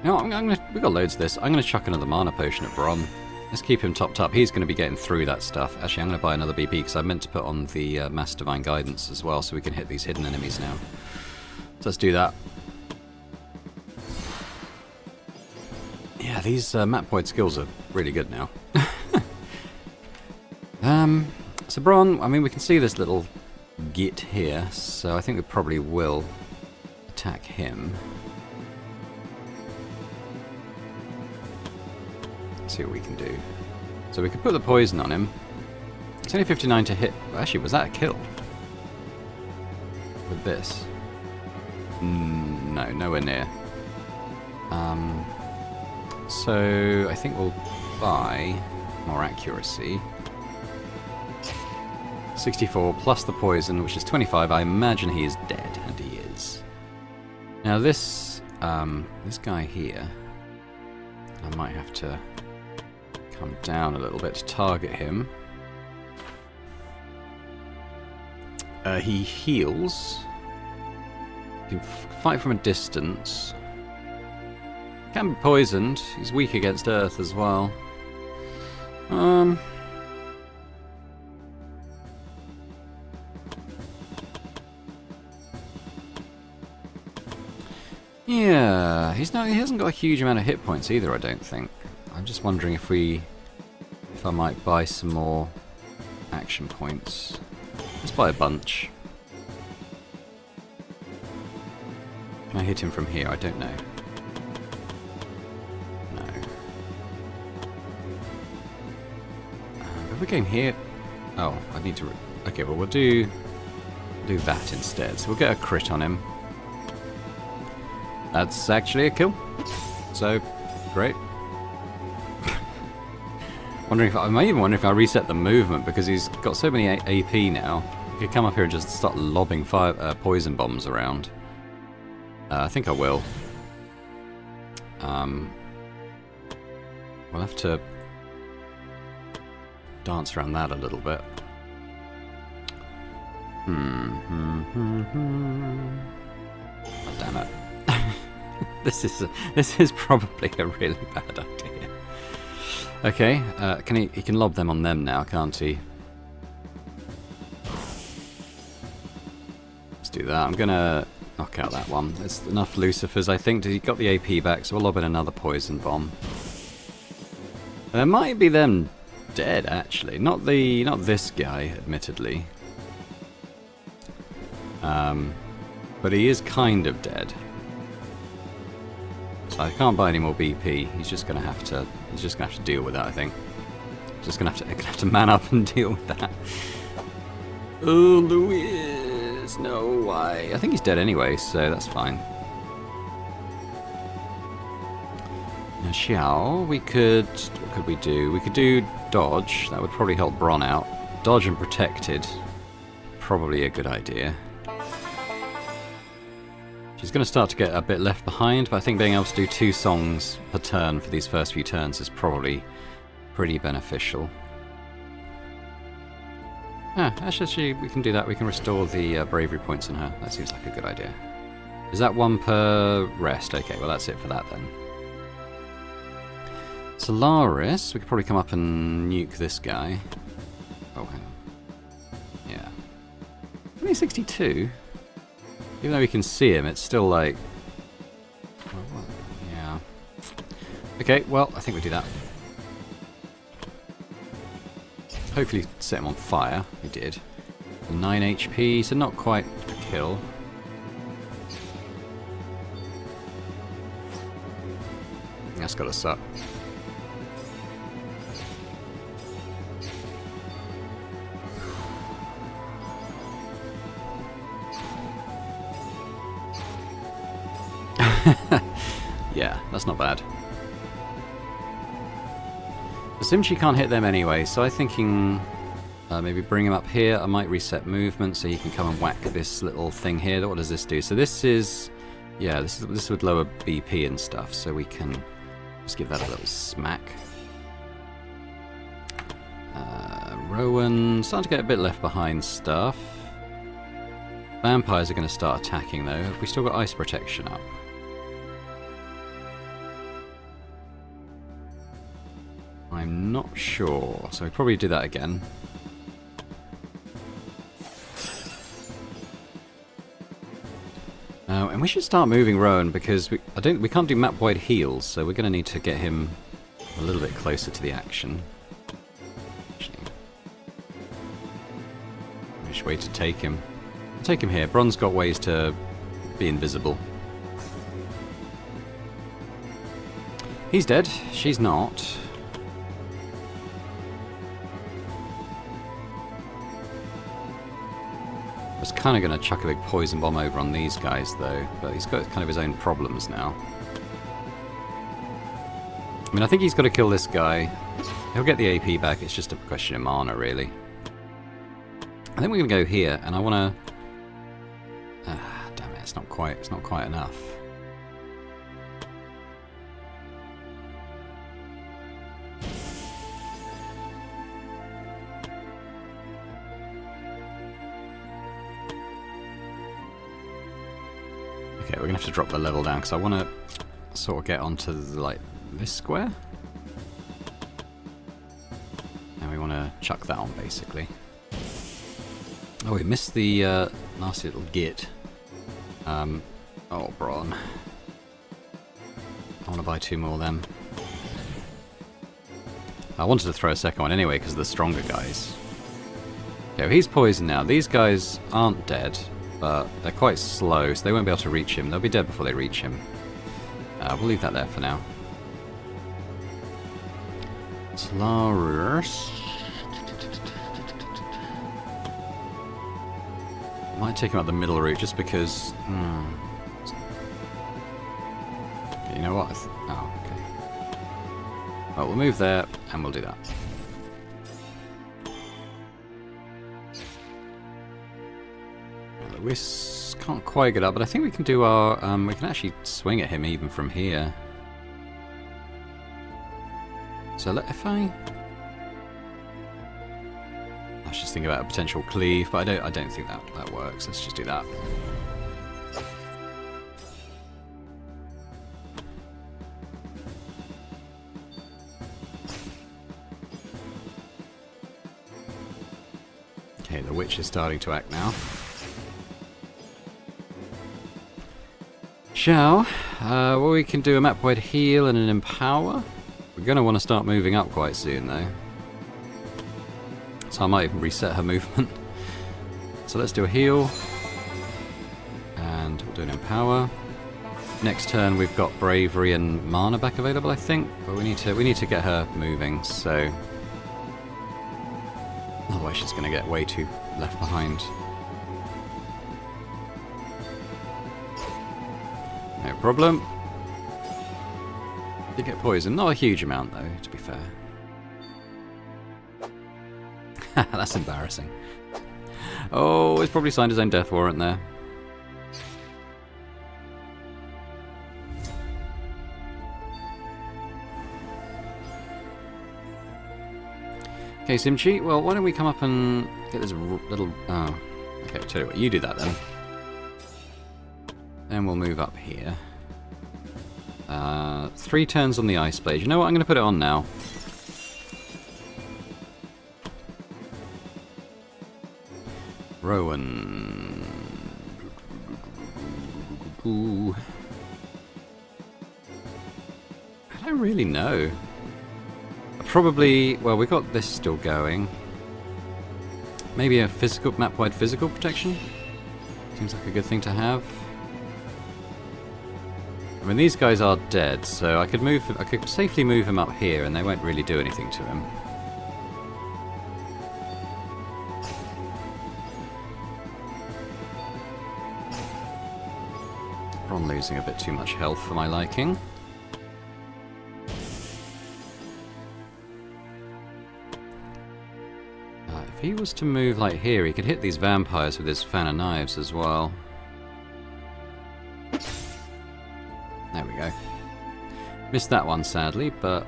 [SPEAKER 2] You know, we've got loads of this. I'm going to chuck another mana potion at Bron. Let's keep him topped up. He's going to be getting through that stuff. Actually, I'm going to buy another BP because I meant to put on the Mass Divine Guidance as well so we can hit these hidden enemies now. So let's do that. Yeah, Yeah, these Matpoid skills are really good now. So Bron, I mean, we can see this little git here, so I think we probably will attack him. Let's see what we can do. So we can put the poison on him. It's only 59 to hit. Actually, was that a kill? With this? No, nowhere near. So I think we'll buy more accuracy. 64 plus the poison, which is 25. I imagine he is dead, and he is. Now this guy here, I might have to come down a little bit to target him. He heals. He can fight from a distance. Can be poisoned. He's weak against earth as well. Yeah, he hasn't got a huge amount of hit points either, I don't think. I'm just wondering if I might buy some more action points. Let's buy a bunch. Can I hit him from here? I don't know. No. If we came here... Oh, I need to... Okay, well we'll do that instead. So we'll get a crit on him. That's actually a kill. So, great. I might even wonder if I reset the movement, because he's got so many AP now. He could come up here and just start lobbing poison bombs around. I think I will. We'll have to dance around that a little bit. Oh, damn it. This is probably a really bad idea. Okay, he can lob them on them now, can't he? Let's do that. I'm gonna knock out that one. There's enough Lucifers, I think. He got the AP back, so we'll lob in another poison bomb. There might be them dead, actually. Not this guy, admittedly. But he is kind of dead. So I can't buy any more BP. He's just gonna have to deal with that, I think. Just gonna have to man up and deal with that. Oh, Louis, no, why? I think he's dead anyway, so that's fine. Now, Xiao, what could we do? We could do dodge. That would probably help Bron out. Dodge and protected, probably a good idea. She's going to start to get a bit left behind, but I think being able to do 2 songs per turn for these first few turns is probably pretty beneficial. Actually, we can do that. We can restore the bravery points in her. That seems like a good idea. Is that 1 per rest? Okay, well that's it for that then. Solaris, we could probably come up and nuke this guy. Oh, hang on. Yeah. Only 62? Even though we can see him, it's still like... Well, yeah. Okay, well, I think we do that. Hopefully set him on fire. We did. 9 HP, so not quite a kill. That's gotta suck. Yeah, that's not bad. The Simchi can't hit them anyway, so I'm thinking maybe bring him up here. I might reset movement so he can come and whack this little thing here. What does this do? So this is... Yeah, this would lower BP and stuff, so we can just give that a little smack. Rowan, starting to get a bit left behind stuff. Vampires are going to start attacking though. Have we still got ice protection up? I'm not sure, so we probably do that again. And And we should start moving Rowan because we can't do map-wide heals, so we're going to need to get him a little bit closer to the action. Which way to take him? Take him here. Bron's got ways to be invisible. He's dead. She's not. I was kind of going to chuck a big poison bomb over on these guys, though, but he's got kind of his own problems now. I mean, I think he's got to kill this guy. He'll get the AP back, it's just a question of mana, really. I think we're going to go here, and I want to... damn it, it's not quite enough. Okay, we're going to have to drop the level down, because I want to sort of get onto, like, this square. And we want to chuck that on, basically. Oh, we missed the nasty little git. Oh, Bron. I want to buy 2 more of them. I wanted to throw a second one anyway, because of the stronger guys. Okay, well, he's poisoned now. These guys aren't dead, but they're quite slow, so they won't be able to reach him. They'll be dead before they reach him. We'll leave that there for now. Slarus. Might take him out the middle route just because. Okay, you know what? Oh, okay. Well, we'll move there and we'll do that. Lewis can't quite get up, but I think we can do our. We can actually swing at him even from here. So if I was just thinking about a potential cleave, but I don't think that works. Let's just do that. Okay, the witch is starting to act now. Well, we can do a map-wide heal and an empower. We're going to want to start moving up quite soon, though. So I might even reset her movement. So let's do a heal. And we'll do an empower. Next turn we've got bravery and mana back available, I think. But we need to get her moving, so otherwise she's going to get way too left behind. No problem. Did get poisoned. Not a huge amount, though, to be fair. That's embarrassing. Oh, he's probably signed his own death warrant there. Okay, Simchi, well, why don't we come up and get this little... Oh, okay, tell you what, you do that then. Then we'll move up here. 3 turns on the Ice Blade. You know what, I'm going to put it on now. Rowan. Ooh. I don't really know. Probably, well, we got this still going. Maybe a physical, map-wide physical protection? Seems like a good thing to have. I mean, these guys are dead, so I could safely move him up here and they won't really do anything to him. Ron losing a bit too much health for my liking. If he was to move like here, he could hit these vampires with his fan of knives as well. There we go. Missed that one, sadly, but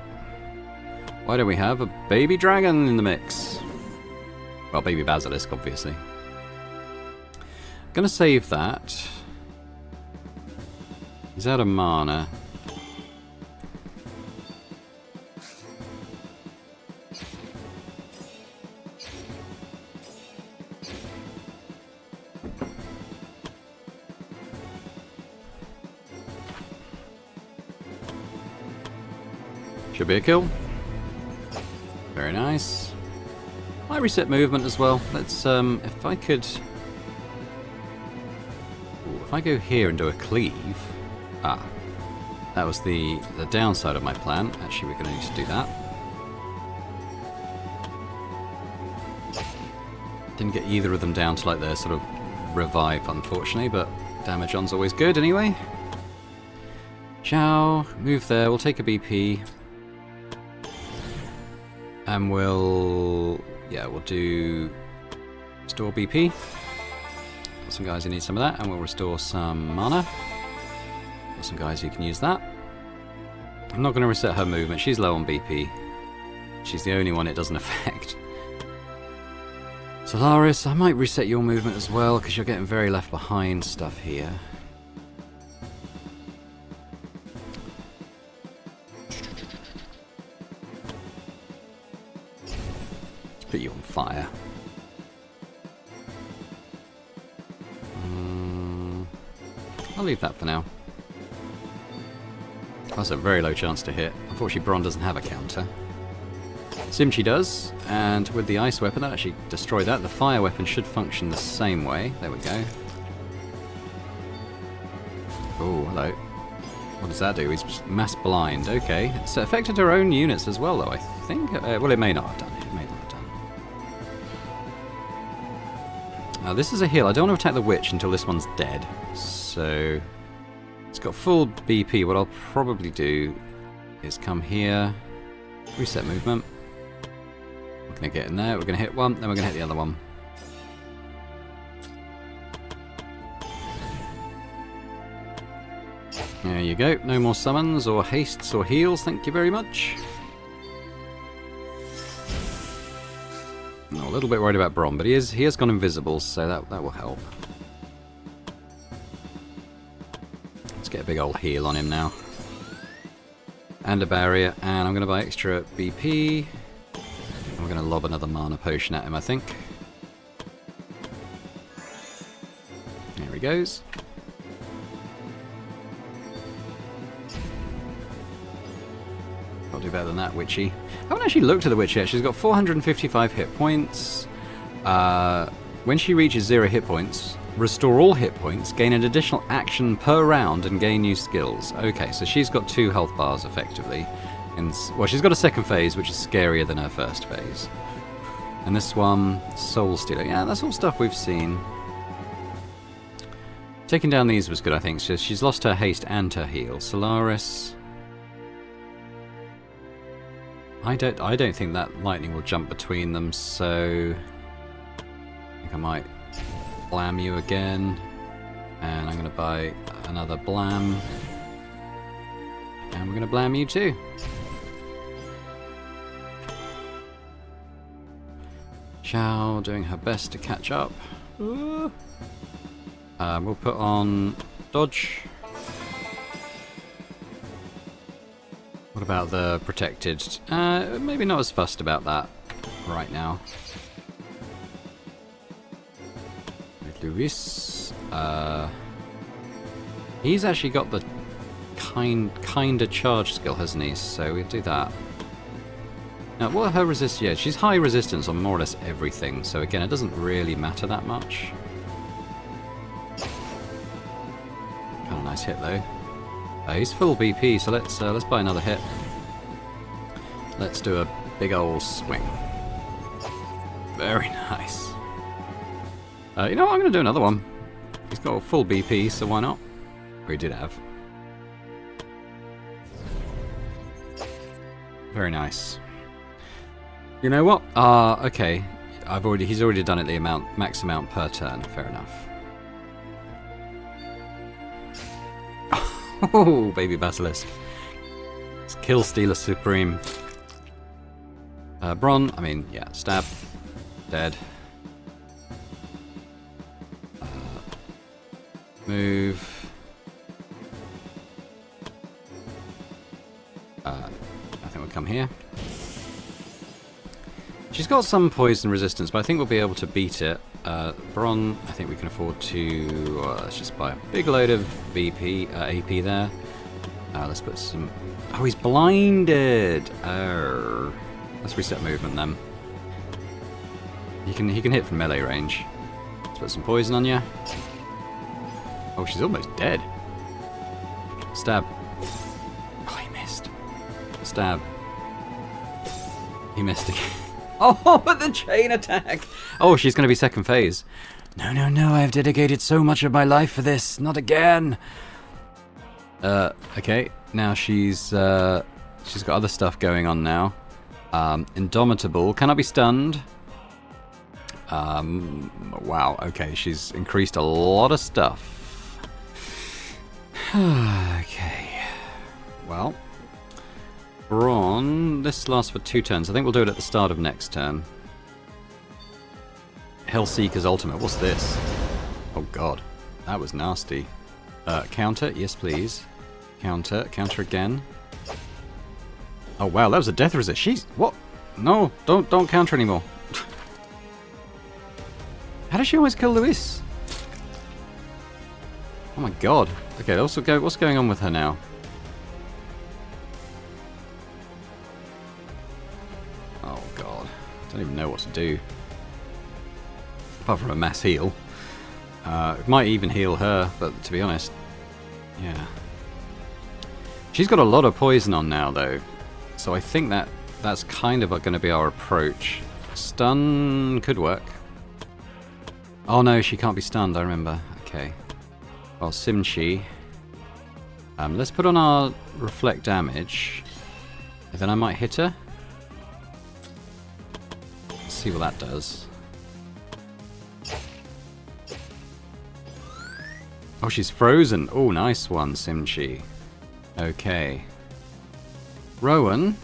[SPEAKER 2] why don't we have a baby dragon in the mix? Well, baby basilisk, obviously. Gonna save that. He's out of mana. Should be a kill. Very nice. I reset movement as well. Let's, if I could... Ooh, if I go here and do a cleave... Ah. That was the downside of my plan. Actually, we're going to need to do that. Didn't get either of them down to like their sort of revive, unfortunately, but damage on's always good anyway. Chow, move there, we'll take a BP. And we'll do restore BP. Got some guys who need some of that, and we'll restore some mana. Got some guys who can use that. I'm not going to reset her movement, she's low on BP. She's the only one it doesn't affect. Solaris, I might reset your movement as well, because you're getting very left behind stuff here. Let's put you on fire. I'll leave that for now. That's a very low chance to hit. Unfortunately, Bron doesn't have a counter. Simchi does, and with the ice weapon, that actually destroyed that. The fire weapon should function the same way. There we go. Oh, hello. What does that do? He's mass blind. Okay. It's affected her own units as well, though, I think. Well, it may not have done. It may not have done. This is a heal. I don't want to attack the witch until this one's dead. So, it's got full BP. What I'll probably do is come here, reset movement. We're going to get in there, we're going to hit one, then we're going to hit the other one. There you go, no more summons or hastes or heals, thank you very much. I'm a little bit worried about Bron, but he has gone invisible, so that will help. Let's get a big old heal on him now. And a barrier, and I'm going to buy extra BP. We're going to lob another mana potion at him, I think. There he goes. I'll do better than that, Witchy. I haven't actually looked at the Witch yet. She's got 455 hit points. When she reaches 0 hit points, restore all hit points, gain an additional action per round, and gain new skills. Okay, so she's got 2 health bars, effectively. Well, she's got a second phase, which is scarier than her first phase. And this one, Soul Stealer. Yeah, that's all stuff we've seen. Taking down these was good, I think. So she's lost her haste and her heal. Solaris. I don't think that lightning will jump between them, so I think I might blam you again. And I'm going to buy another blam. And we're going to blam you too. Chow doing her best to catch up. We'll put on dodge. What about the protected? Maybe not as fussed about that right now. With Luis. He's actually got the kinda charge skill, hasn't he? So we'll do that. Now, what are her resist? Yeah, she's high resistance on more or less everything. So again, it doesn't really matter that much. Kind of nice hit though. He's full BP, so let's buy another hit. Let's do a big old swing. Very nice. You know what? I'm going to do another one. He's got a full BP, so why not? We did have. Very nice. You know what? Okay. He's already done it the max amount per turn. Fair enough. Oh, baby basilisk. It's Kill Stealer Supreme. Bron, yeah, stab. Dead. Move. I think we'll come here. She's got some poison resistance, but I think we'll be able to beat it. Bron, I think we can afford to... let's just buy a big load of BP, AP there. Let's put some Oh, he's blinded. Oh. Let's reset movement then. He can hit from melee range. Let's put some poison on you. Oh, she's almost dead. Stab. Oh, he missed. Stab. He missed again. Oh, but the chain attack! Oh, she's going to be second phase. No, no, no, I've dedicated so much of my life for this. Not again. Okay. Now she's got other stuff going on now. Indomitable. Cannot be stunned. Wow, okay, she's increased a lot of stuff. Okay. Well, we're on. This lasts for 2 turns. I think we'll do it at the start of next turn. Hellseeker's Ultimate. What's this? Oh god, that was nasty. Counter, yes please. Counter again. Oh wow, that was a death resist. She's what? No, don't counter anymore. How does she always kill Luis? Oh my god. Okay, what's going on with her now? Oh god. Don't even know what to do. Apart from a mass heal. It might even heal her, but to be honest, yeah. She's got a lot of poison on now though. So I think that's kind of going to be our approach. Stun could work. Oh no, she can't be stunned, I remember. Okay. Well, Simchi. Let's put on our reflect damage. And then I might hit her. Let's see what that does. Oh, she's frozen. Oh, nice one, Simchi. Okay. Rowan.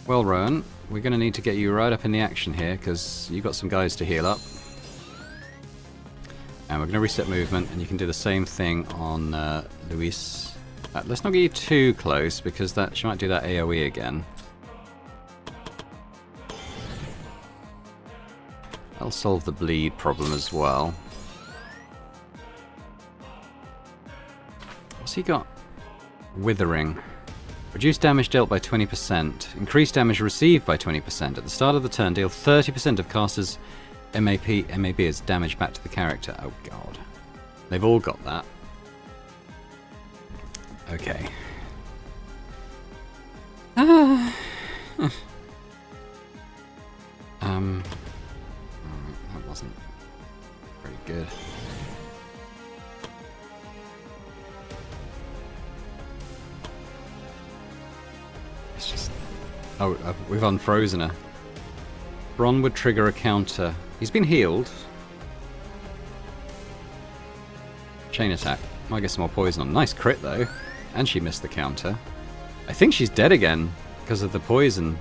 [SPEAKER 2] Well, Rowan, we're going to need to get you right up in the action here, because you've got some guys to heal up. And we're going to reset movement, and you can do the same thing on Luis. Let's not get you too close, because she might do that AoE again. That'll solve the bleed problem as well. What's he got? Withering. Reduce damage dealt by 20%. Increase damage received by 20%. At the start of the turn, deal 30% of caster's MAB as damage back to the character. Oh god. They've all got that. Okay. That wasn't very good. It's just... Oh, we've unfrozen her. Bron would trigger a counter. He's been healed. Chain attack. Might get some more poison on. Nice crit though. And she missed the counter. I think she's dead again because of the poison.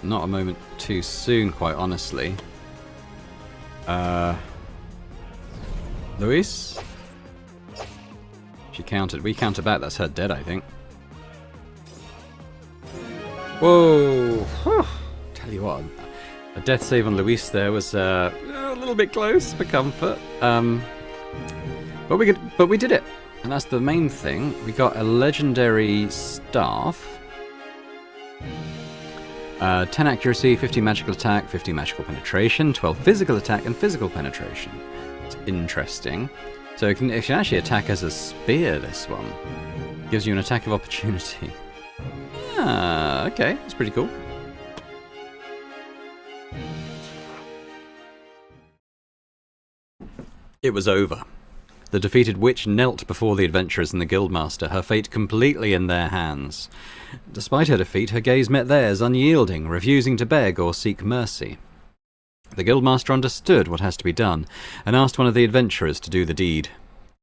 [SPEAKER 2] Not a moment too soon, quite honestly. Luis? She countered. We counter back. That's her dead, I think. Whoa! Whew. Tell you what, a death save on Luis there was a little bit close for comfort. But we did it, and that's the main thing. We got a legendary staff, 10 accuracy, 50 magical attack, 50 magical penetration, 12 physical attack, and physical penetration. It's interesting. So it can actually attack as a spear. This one gives you an attack of opportunity. Ah, okay, that's pretty cool. It was over. The defeated witch knelt before the adventurers and the guildmaster, her fate completely in their hands. Despite her defeat, her gaze met theirs, unyielding, refusing to beg or seek mercy. The guildmaster understood what has to be done, and asked one of the adventurers to do the deed.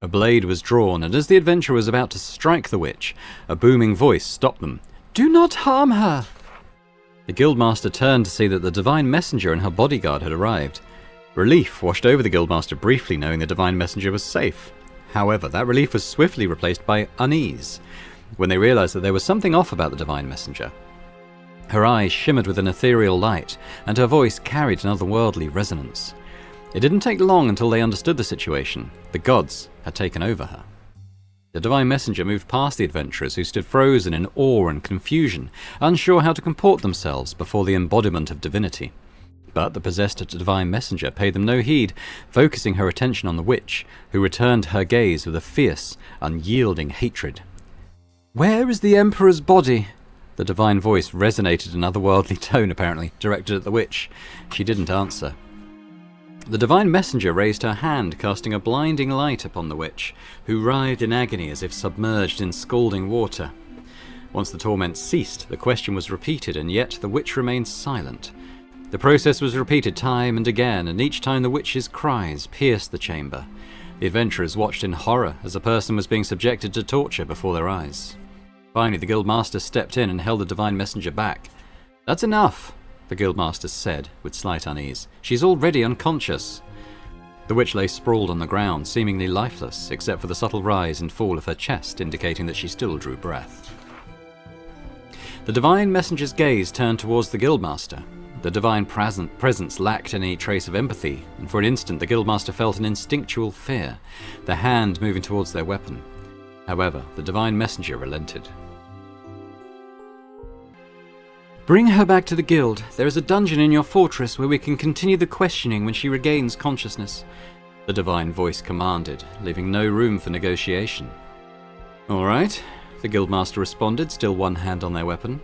[SPEAKER 2] A blade was drawn, and as the adventurer was about to strike the witch, a booming voice stopped them. "Do not harm her!" The guildmaster turned to see that the divine messenger and her bodyguard had arrived. Relief washed over the guildmaster briefly, knowing the divine messenger was safe. However, that relief was swiftly replaced by unease, when they realized that there was something off about the divine messenger. Her eyes shimmered with an ethereal light, and her voice carried an otherworldly resonance. It didn't take long until they understood the situation. The gods had taken over her. The Divine Messenger moved past the adventurers, who stood frozen in awe and confusion, unsure how to comport themselves before the embodiment of divinity. But the possessed Divine Messenger paid them no heed, focusing her attention on the witch, who returned her gaze with a fierce, unyielding hatred. "Where is the Emperor's body?" The divine voice resonated in otherworldly tone, apparently, directed at the witch. She didn't answer. The Divine Messenger raised her hand, casting a blinding light upon the witch, who writhed in agony as if submerged in scalding water. Once the torment ceased, the question was repeated, and yet the witch remained silent. The process was repeated time and again, and each time the witch's cries pierced the chamber. The adventurers watched in horror as a person was being subjected to torture before their eyes. Finally, the Guildmaster stepped in and held the Divine Messenger back. "That's enough," the Guildmaster said, with slight unease. "She's already unconscious." The witch lay sprawled on the ground, seemingly lifeless, except for the subtle rise and fall of her chest, indicating that she still drew breath. The Divine Messenger's gaze turned towards the Guildmaster. The divine presence lacked any trace of empathy, and for an instant the Guildmaster felt an instinctual fear, the hand moving towards their weapon. However, the Divine Messenger relented. "Bring her back to the Guild. There is a dungeon in your fortress where we can continue the questioning when she regains consciousness," the divine voice commanded, leaving no room for negotiation. "All right," the Guildmaster responded, still one hand on their weapon.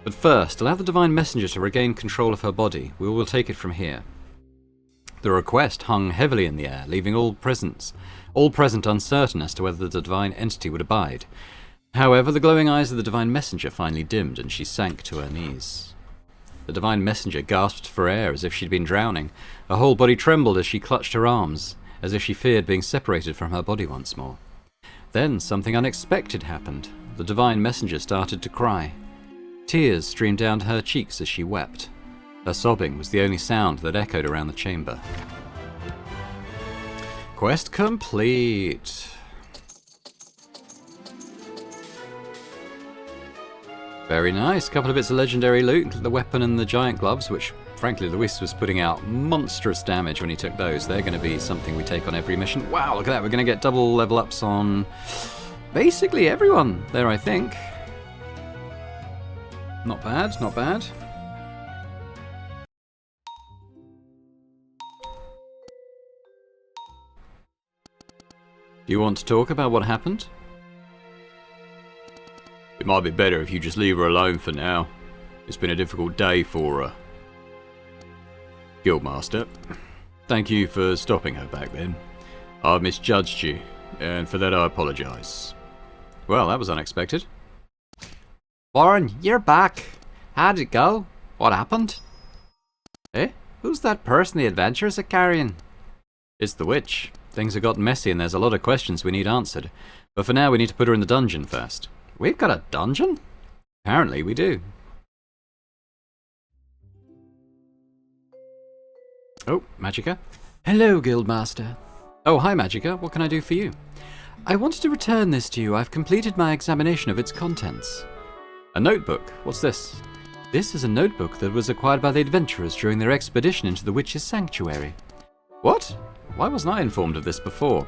[SPEAKER 2] "But first, allow the Divine Messenger to regain control of her body. We will take it from here." The request hung heavily in the air, leaving all present uncertain as to whether the divine entity would abide. However, the glowing eyes of the Divine Messenger finally dimmed, and she sank to her knees. The Divine Messenger gasped for air as if she'd been drowning. Her whole body trembled as she clutched her arms, as if she feared being separated from her body once more. Then something unexpected happened. The Divine Messenger started to cry. Tears streamed down her cheeks as she wept. Her sobbing was the only sound that echoed around the chamber. Quest complete. Very nice. Couple of bits of legendary loot, the weapon and the giant gloves, which frankly Luis was putting out monstrous damage when he took those. They're going to be something we take on every mission. Wow, look at that. We're going to get double level ups on basically everyone there, I think. Not bad, not bad. Do you want to talk about what happened? It might be better if you just leave her alone for now. It's been a difficult day for her. Guildmaster, thank you for stopping her back then. I misjudged you, and for that I apologise. Well, that was unexpected. Warren, you're back. How'd it go? What happened? Eh? Who's that person the adventurers are carrying? It's the witch. Things have gotten messy and there's a lot of questions we need answered. But for now we need to put her in the dungeon first. We've got a dungeon? Apparently we do. Oh, Magica? Hello, Guildmaster. Oh, hi, Magica. What can I do for you? I wanted to return this to you. I've completed my examination of its contents. A notebook? What's this? This is a notebook that was acquired by the adventurers during their expedition into the witch's sanctuary. What? Why wasn't I informed of this before?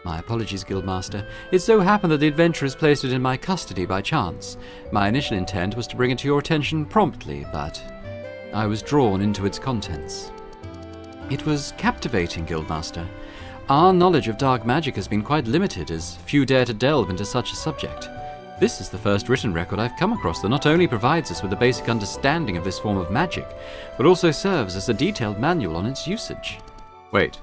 [SPEAKER 2] My apologies, Guildmaster. It so happened that the adventurers placed it in my custody by chance. My initial intent was to bring it to your attention promptly, but I was drawn into its contents. It was captivating, Guildmaster. Our knowledge of dark magic has been quite limited, as few dare to delve into such a subject. This is the first written record I've come across that not only provides us with a basic understanding of this form of magic, but also serves as a detailed manual on its usage. Wait,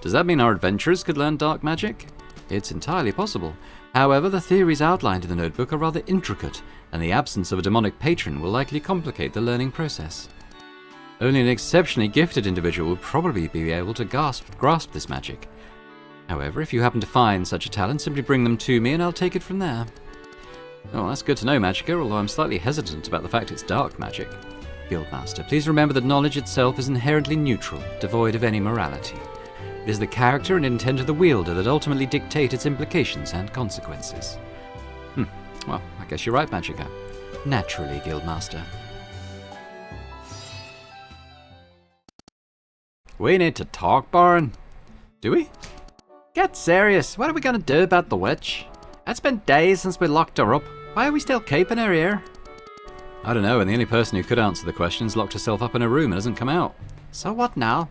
[SPEAKER 2] does that mean our adventurers could learn dark magic? It's entirely possible. However, the theories outlined in the notebook are rather intricate, and the absence of a demonic patron will likely complicate the learning process. Only an exceptionally gifted individual will probably be able to grasp this magic. However, if you happen to find such a talent, simply bring them to me and I'll take it from there. Oh, that's good to know, Magica, although I'm slightly hesitant about the fact it's dark magic. Guildmaster, please remember that knowledge itself is inherently neutral, devoid of any morality. It is the character and intent of the wielder that ultimately dictate its implications and consequences. Well, I guess you're right, Magica. Naturally, Guildmaster. We need to talk, Baron. Do we? Get serious. What are we going to do about the witch? It's been days since we locked her up. Why are we still keeping her here? I don't know, and the only person who could answer the questions locked herself up in a room and hasn't come out. So what now?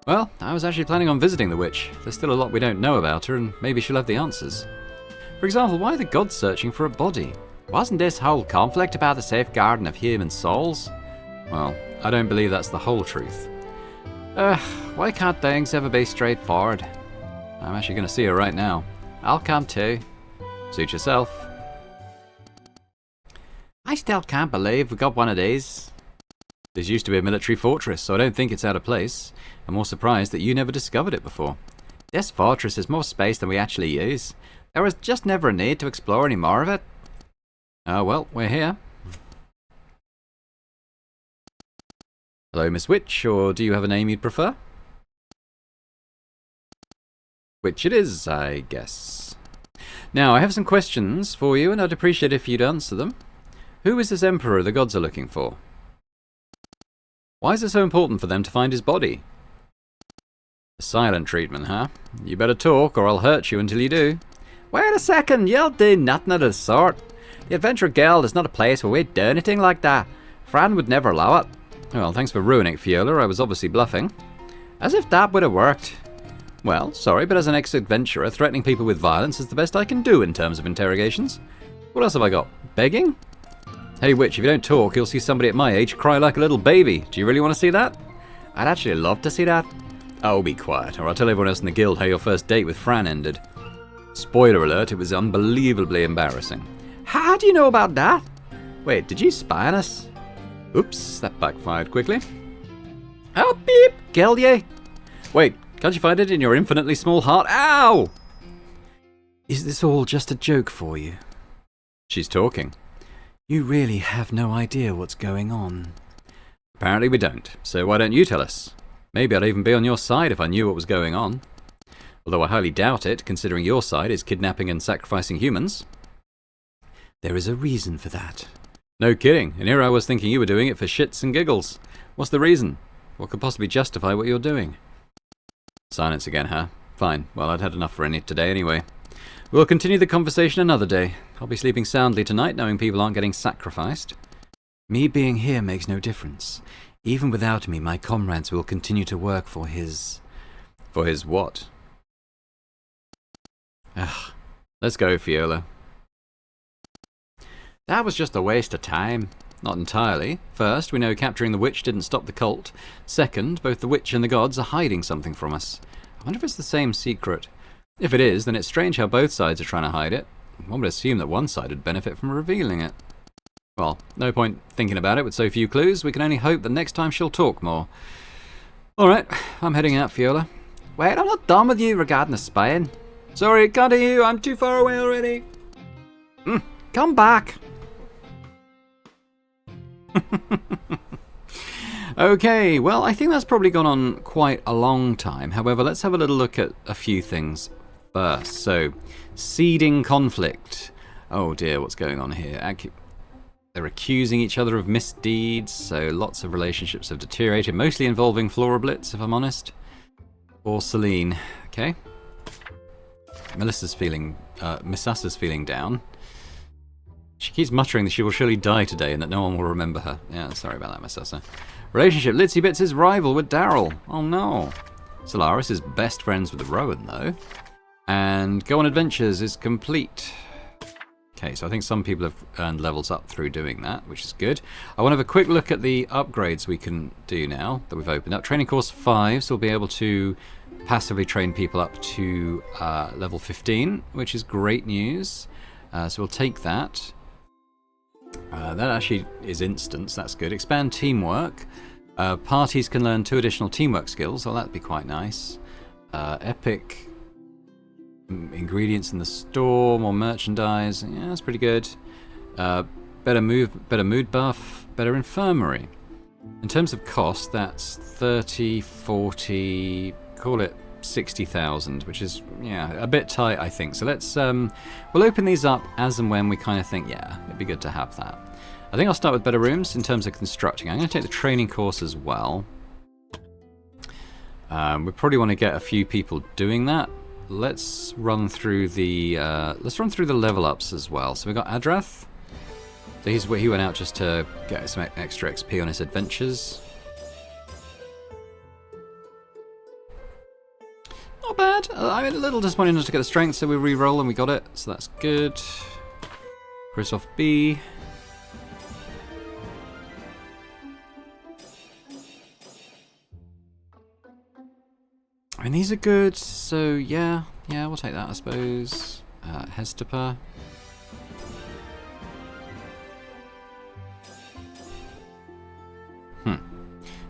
[SPEAKER 2] Well, I was actually planning on visiting the witch. There's still a lot we don't know about her, and maybe she'll have the answers. For example, why are the gods searching for a body? Wasn't this whole conflict about the safeguarding of human souls? Well, I don't believe that's the whole truth. Why can't things ever be straightforward? I'm actually going to see her right now. I'll come too. Suit yourself. I still can't believe we got one of these. This used to be a military fortress, so I don't think it's out of place. I'm more surprised that you never discovered it before. This fortress has more space than we actually use. There was just never a need to explore any more of it. Oh well, we're here. Hello, Miss Witch, or do you have a name you'd prefer? Witch it is, I guess. Now, I have some questions for you, and I'd appreciate if you'd answer them. Who is this emperor the gods are looking for? Why is it so important for them to find his body? The silent treatment, huh? You better talk, or I'll hurt you until you do. Wait a second, you'll do nothing of the sort. The Adventure Guild is not a place where we'd do anything like that. Fran would never allow it. Well, thanks for ruining it, Fiona. I was obviously bluffing. As if that would have worked. Well, sorry, but as an ex-adventurer, threatening people with violence is the best I can do in terms of interrogations. What else have I got? Begging? Hey, Witch, if you don't talk, you'll see somebody at my age cry like a little baby. Do you really want to see that? I'd actually love to see that. Oh, be quiet, or I'll tell everyone else in the guild how your first date with Fran ended. Spoiler alert, it was unbelievably embarrassing. How do you know about that? Wait, did you spy on us? Oops, that backfired quickly. Oh, beep! Killed you! Wait, can't you find it in your infinitely small heart? Ow! Is this all just a joke for you? She's talking. You really have no idea what's going on. Apparently we don't, so why don't you tell us? Maybe I'd even be on your side if I knew what was going on. Although I highly doubt it, considering your side is kidnapping and sacrificing humans. There is a reason for that. No kidding, and here I was thinking you were doing it for shits and giggles. What's the reason? What could possibly justify what you're doing? Silence again, huh? Fine, well I'd had enough for any today anyway. We'll continue the conversation another day. I'll be sleeping soundly tonight, knowing people aren't getting sacrificed. Me being here makes no difference. Even without me, my comrades will continue to work for his... For his what? Ugh. Let's go, Fiona. That was just a waste of time. Not entirely. First, we know capturing the witch didn't stop the cult. Second, both the witch and the gods are hiding something from us. I wonder if it's the same secret. If it is, then it's strange how both sides are trying to hide it. One would assume that one side would benefit from revealing it. Well, no point thinking about it with so few clues. We can only hope that next time she'll talk more. Alright, I'm heading out, Fiona. Wait, I'm not done with you regarding the spying. Sorry, can't hear you. I'm too far away already. Come back. Okay, well, I think that's probably gone on quite a long time. However, let's have a little look at a few things first. So, seeding conflict. Oh dear, what's going on here? They're accusing each other of misdeeds, so lots of relationships have deteriorated, mostly involving Flora Blitz, if I'm honest. Or Celine. Okay. Miss Ussa's feeling down. She keeps muttering that she will surely die today and that no one will remember her. Yeah, sorry about that, Miss Ussa. Relationship. Litsy Bits is rival with Daryl. Oh no. Solaris is best friends with Rowan, though. And Go on Adventures is complete. Okay, so I think some people have earned levels up through doing that, which is good. I want to have a quick look at the upgrades we can do now that we've opened up. Training course 5, so we'll be able to passively train people up to level 15, which is great news. So we'll take that. That actually is instance, that's good. Expand teamwork. Parties can learn 2 additional teamwork skills, well that'd be quite nice. Epic ingredients in the store, more merchandise, yeah that's pretty good. Better mood buff, better infirmary. In terms of cost, that's 30, 40, call it 60,000, which is, yeah, a bit tight, I think. So let's, we'll open these up as and when we kind of think, yeah, it'd be good to have that. I think I'll start with better rooms in terms of constructing. I'm going to take the training course as well. We probably want to get a few people doing that. let's run through the level ups as well. So we got Adrath. So he went out just to get some extra XP on his adventures. Not bad. I mean, a little disappointing not to get the strength, so we re-roll and we got it, so that's good. Kristoff B. I mean, these are good, so yeah, we'll take that, I suppose. Hestapa. A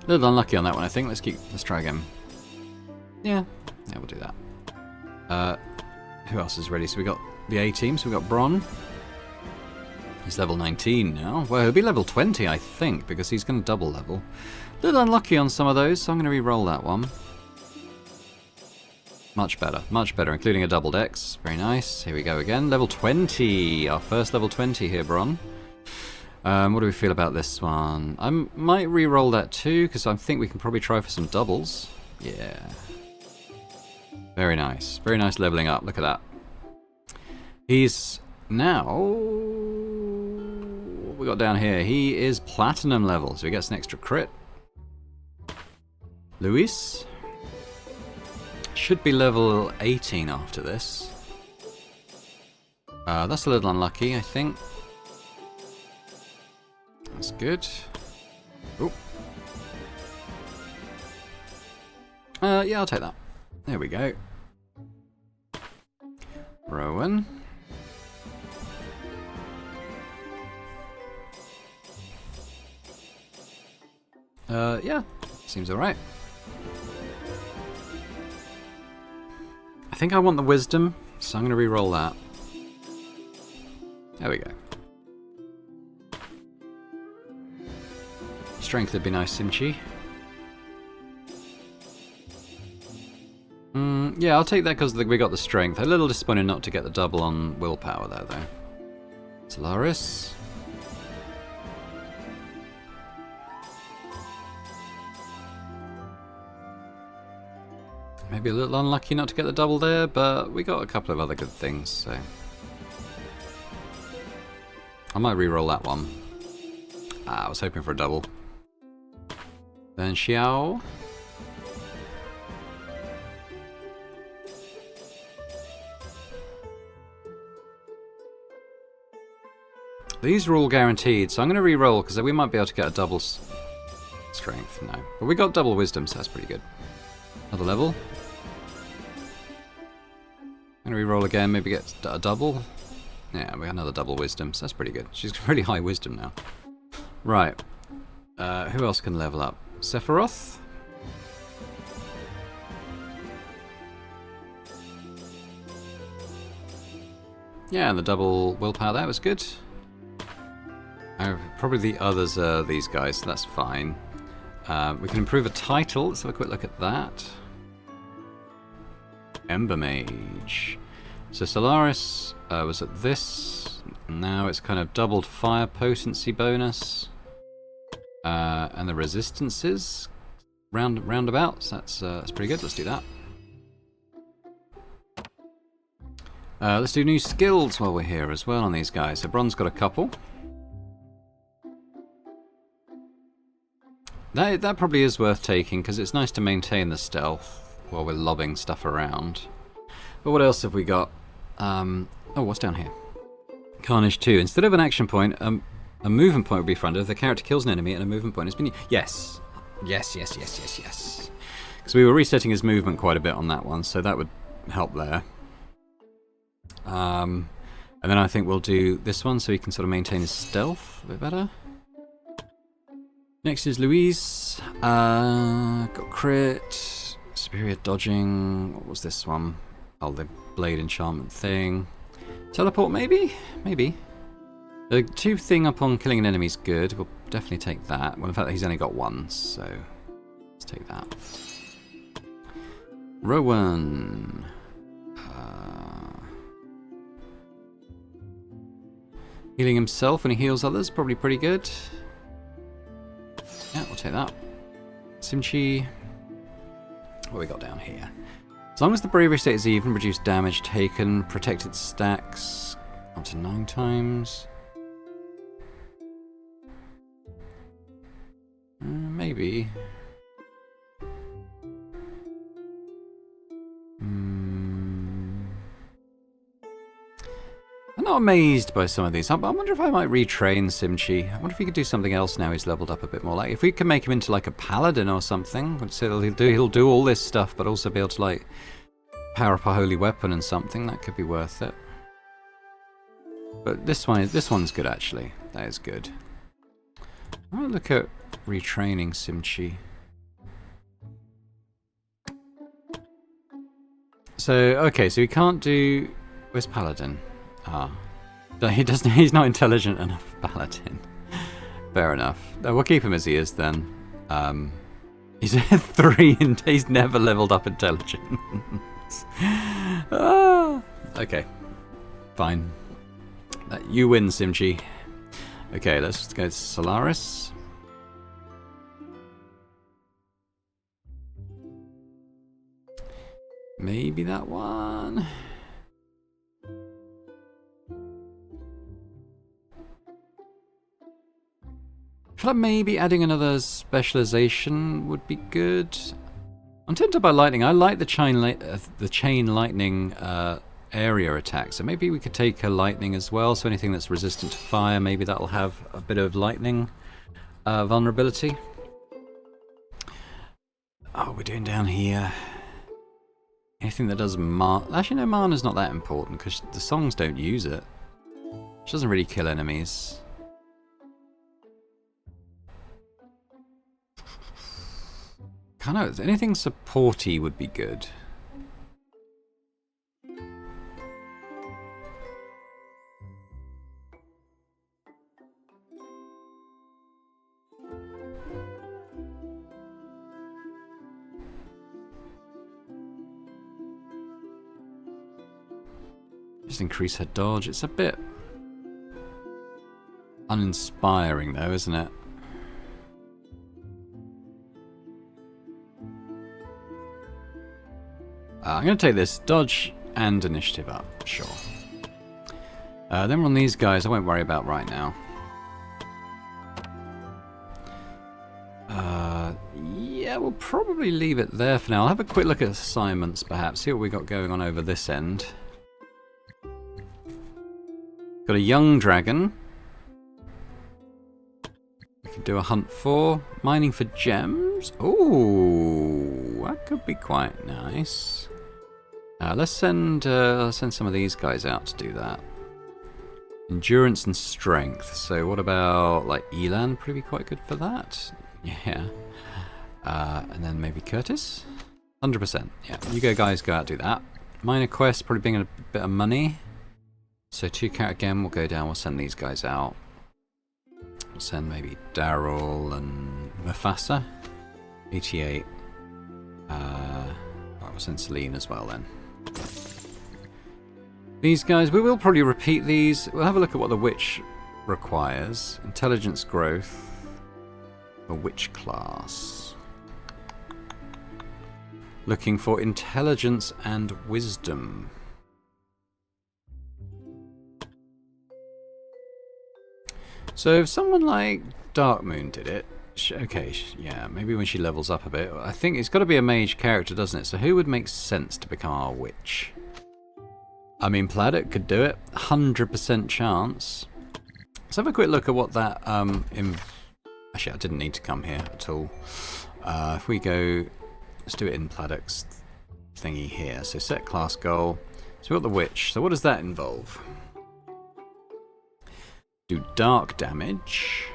[SPEAKER 2] little unlucky on that one, I think. Let's try again. Yeah, we'll do that. Who else is ready? So we got the A team, so we got Bron. He's level 19 now. Well, he'll be level 20, I think, because he's going to double level. A little unlucky on some of those, so I'm going to re-roll that one. Much better, including a double dex. Very nice. Here we go again. Level 20. Our first level 20 here, Bron. What do we feel about this one? I might re-roll that too, because I think we can probably try for some doubles. Yeah. Very nice. Very nice leveling up. Look at that. He's now... What we got down here? He is platinum level, so he gets an extra crit. Luis should be level 18 after this. That's a little unlucky, I think. That's good. Oh. Yeah, I'll take that. There we go. Rowan. Yeah, seems alright. I think I want the wisdom, so I'm going to re-roll that. There we go. Strength would be nice, Simchi. Yeah, I'll take that because we got the strength. A little disappointed not to get the double on willpower there, though. Solaris. Maybe a little unlucky not to get the double there, but we got a couple of other good things, so... I might re-roll that one. I was hoping for a double. Then Xiao. These are all guaranteed, so I'm going to re-roll because we might be able to get a double strength. No. But we got double wisdom, so that's pretty good. Another level. I'm going to re-roll again, maybe get a double. Yeah, we got another double wisdom, so that's pretty good. She's got really high wisdom now. Right. Who else can level up? Sephiroth? Yeah, and the double willpower there was good. Probably the others are these guys, so that's fine. We can improve a title. Let's have a quick look at that. Ember Mage. So Solaris was at this. Now it's kind of doubled fire potency bonus. And the resistances roundabouts. That's pretty good. Let's do that. Let's do new skills while we're here as well on these guys. So Bron's got a couple. That probably is worth taking because it's nice to maintain the stealth while we're lobbing stuff around. But what else have we got? Oh, what's down here? Carnage 2. Instead of an action point, a movement point would be fronted if the character kills an enemy and a movement point has been... Yes. Yes. Because we were resetting his movement quite a bit on that one, so that would help there. And then I think we'll do this one so he can sort of maintain his stealth a bit better. Next is Louise. Got crit. Superior dodging. What was this one? Oh, the blade enchantment thing. Teleport, maybe? Maybe. The 2 thing upon killing an enemy is good. We'll definitely take that. Well, in fact, he's only got 1, so let's take that. Rowan. Healing himself when he heals others, probably pretty good. Yeah, we'll take that. Simchi. What we got down here? As long as the bravery state is even, reduce damage taken, protected stacks up to 9 times. Maybe. I'm not amazed by some of these. I wonder if I might retrain Simchi. I wonder if he could do something else now he's leveled up a bit more. Like, if we can make him into like a paladin or something, so he'll do all this stuff, but also be able to like power up a holy weapon and something. That could be worth it. But this one's good actually. That is good. I might look at retraining Simchi. So okay, so he can't do. Where's Paladin? Ah, he doesn't. He's not intelligent enough for Paladin. Fair enough. We'll keep him as he is then. He's 3 and he's never leveled up intelligence. Okay, fine. You win, Simchi. Okay, let's go to Solaris. Maybe that one. I feel like maybe adding another specialization would be good. I'm tempted by lightning. I like the chain lightning area attack. So maybe we could take a lightning as well. So anything that's resistant to fire, maybe that'll have a bit of lightning vulnerability. Oh, we're doing down here. Anything that does actually, no, mana's not that important because the songs don't use it. She doesn't really kill enemies. Kind of anything supporty would be good. Just increase her dodge. It's a bit uninspiring though, isn't it? I'm going to take this dodge and initiative up, sure. Then we're on these guys I won't worry about right now. Yeah, we'll probably leave it there for now. I'll have a quick look at assignments perhaps, see what we got going on over this end. Got a young dragon. We can do a hunt for. Mining for gems. Ooh, that could be quite nice. Let's send some of these guys out to do that. Endurance and strength. So what about like Elan? Probably quite good for that. Yeah. And then maybe Curtis. 100%. Yeah. You guys go out do that. Minor quest probably bring a bit of money. So 2 carat again. We'll go down. We'll send these guys out. We'll send maybe Daryl and Mufasa. 88. We'll send Celine as well then. These guys, we will probably repeat these. We'll have a look at what the witch requires. Intelligence growth. A witch class. Looking for intelligence and wisdom. So if someone like Darkmoon did it, okay, yeah, maybe when she levels up a bit. I think it's got to be a mage character, doesn't it? So who would make sense to become our witch? I mean, Pladdock could do it. 100% chance. Let's have a quick look at what that... Actually, I didn't need to come here at all. If we go... Let's do it in Pladdock's thingy here. So set class goal. So we've got the witch. So what does that involve? Do dark damage.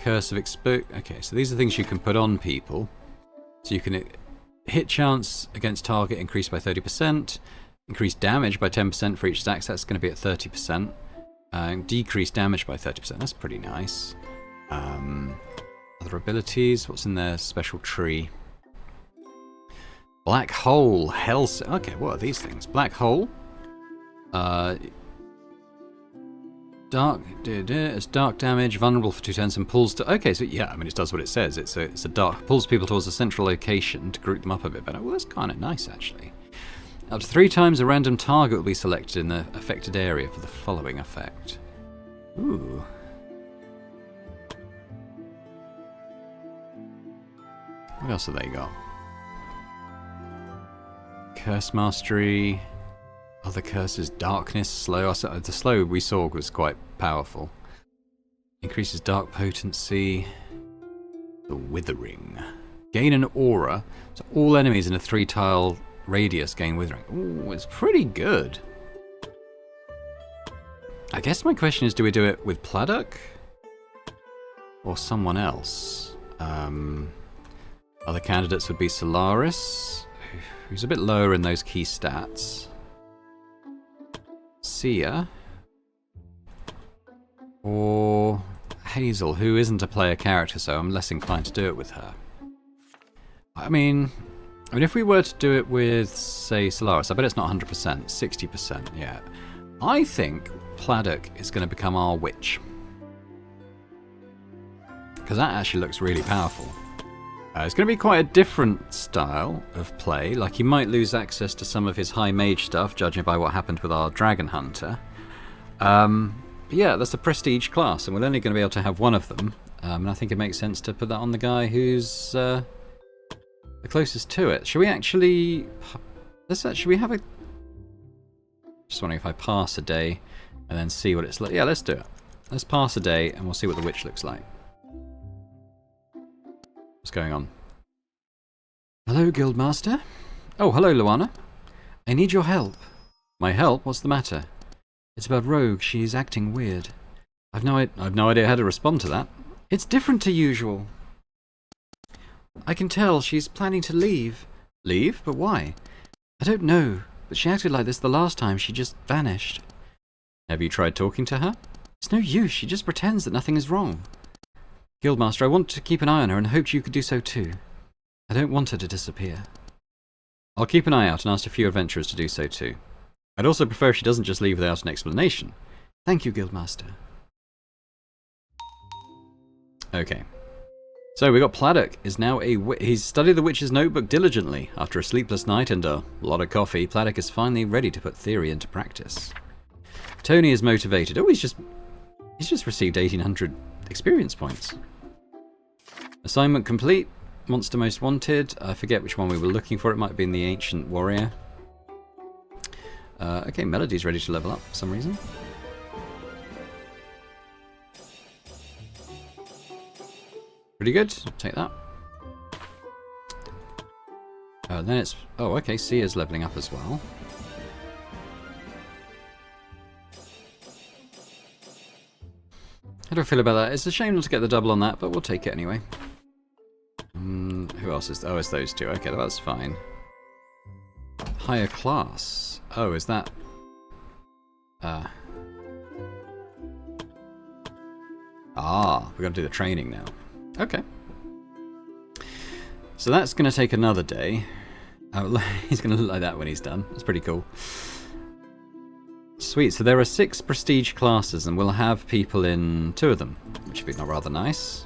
[SPEAKER 2] Curse of expo... Okay, so these are things you can put on people. So you can hit chance against target increased by 30%. Increase damage by 10% for each stack, so that's going to be at 30%. Decrease damage by 30%, that's pretty nice. Other abilities, what's in their special tree? Black Hole, Hell... Okay, what are these things? Black Hole. Dark, it's dark damage, vulnerable for 2 turns, and pulls to. Okay, so yeah, I mean it does what it says. It's a dark pulls people towards a central location to group them up a bit better. Well, that's kind of nice actually. Up to 3 times a random target will be selected in the affected area for the following effect. Ooh. What else have they got? Curse mastery. Other curses, darkness, slow. The slow we saw was quite powerful. Increases dark potency. The withering. Gain an aura. So all enemies in a 3-tile radius gain withering. Ooh, it's pretty good. I guess my question is, do we do it with Pladuk? Or someone else? Other candidates would be Solaris, who's a bit lower in those key stats. Sia, or Hazel, who isn't a player character, so I'm less inclined to do it with her. I mean, if we were to do it with, say, Solaris, I bet it's not 100%, 60% yet. I think Pladuk is going to become our witch. Because that actually looks really powerful. It's going to be quite a different style of play. Like, he might lose access to some of his high mage stuff, judging by what happened with our Dragon Hunter. But yeah, that's a prestige class, and we're only going to be able to have one of them. And I think it makes sense to put that on the guy who's the closest to it. Should we actually... should we have a... Just wondering if I pass a day and then see what it's like. Yeah, let's do it. Let's pass a day and we'll see what the witch looks like. What's going on? Hello, Guildmaster. Oh, hello, Luana. I need your help. My help? What's the matter? It's about Rogue. She's acting weird. I've no idea how to respond to that. It's different to usual. I can tell she's planning to leave. Leave? But why? I don't know, but she acted like this the last time. She just vanished. Have you tried talking to her? It's no use. She just pretends that nothing is wrong. Guildmaster, I want to keep an eye on her and hoped you could do so too. I don't want her to disappear. I'll keep an eye out and ask a few adventurers to do so too. I'd also prefer if she doesn't just leave without an explanation. Thank you, Guildmaster. Okay. So we got Pladuk is now he's studied the witch's notebook diligently. After a sleepless night and a lot of coffee, Pladuk is finally ready to put theory into practice. Tony is motivated. Oh, he's just received 1800 experience points. Assignment complete. Monster most wanted. I forget which one we were looking for. It might have been the Ancient Warrior. Okay, Melody's ready to level up for some reason. Pretty good. Take that. Then it's... Oh, okay, Sia's leveling up as well. How do I feel about that? It's a shame not to get the double on that, but we'll take it anyway. Who else is... Oh, it's those two. Okay, that's fine. Higher class. Oh, is that... we're going to do the training now. Okay. So that's going to take another day. He's going to look like that when he's done. That's pretty cool. Sweet, so there are 6 prestige classes and we'll have people in 2 of them, which would be rather nice.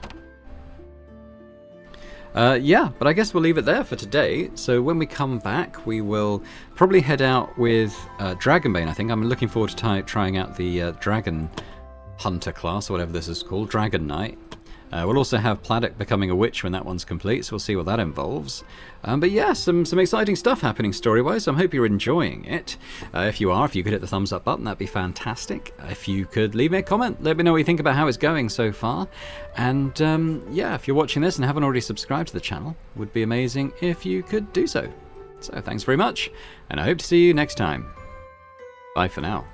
[SPEAKER 2] Yeah, but I guess we'll leave it there for today. So when we come back, we will probably head out with Dragonbane, I think. I'm looking forward to trying out the Dragon Hunter class, or whatever this is called, Dragon Knight. We'll also have Pladuk becoming a witch when that one's complete, so we'll see what that involves. But yeah, some exciting stuff happening story-wise, so I hope you're enjoying it. If you could hit the thumbs up button, that'd be fantastic. If you could leave me a comment, let me know what you think about how it's going so far. And yeah, if you're watching this and haven't already subscribed to the channel, would be amazing if you could do so. So thanks very much, and I hope to see you next time. Bye for now.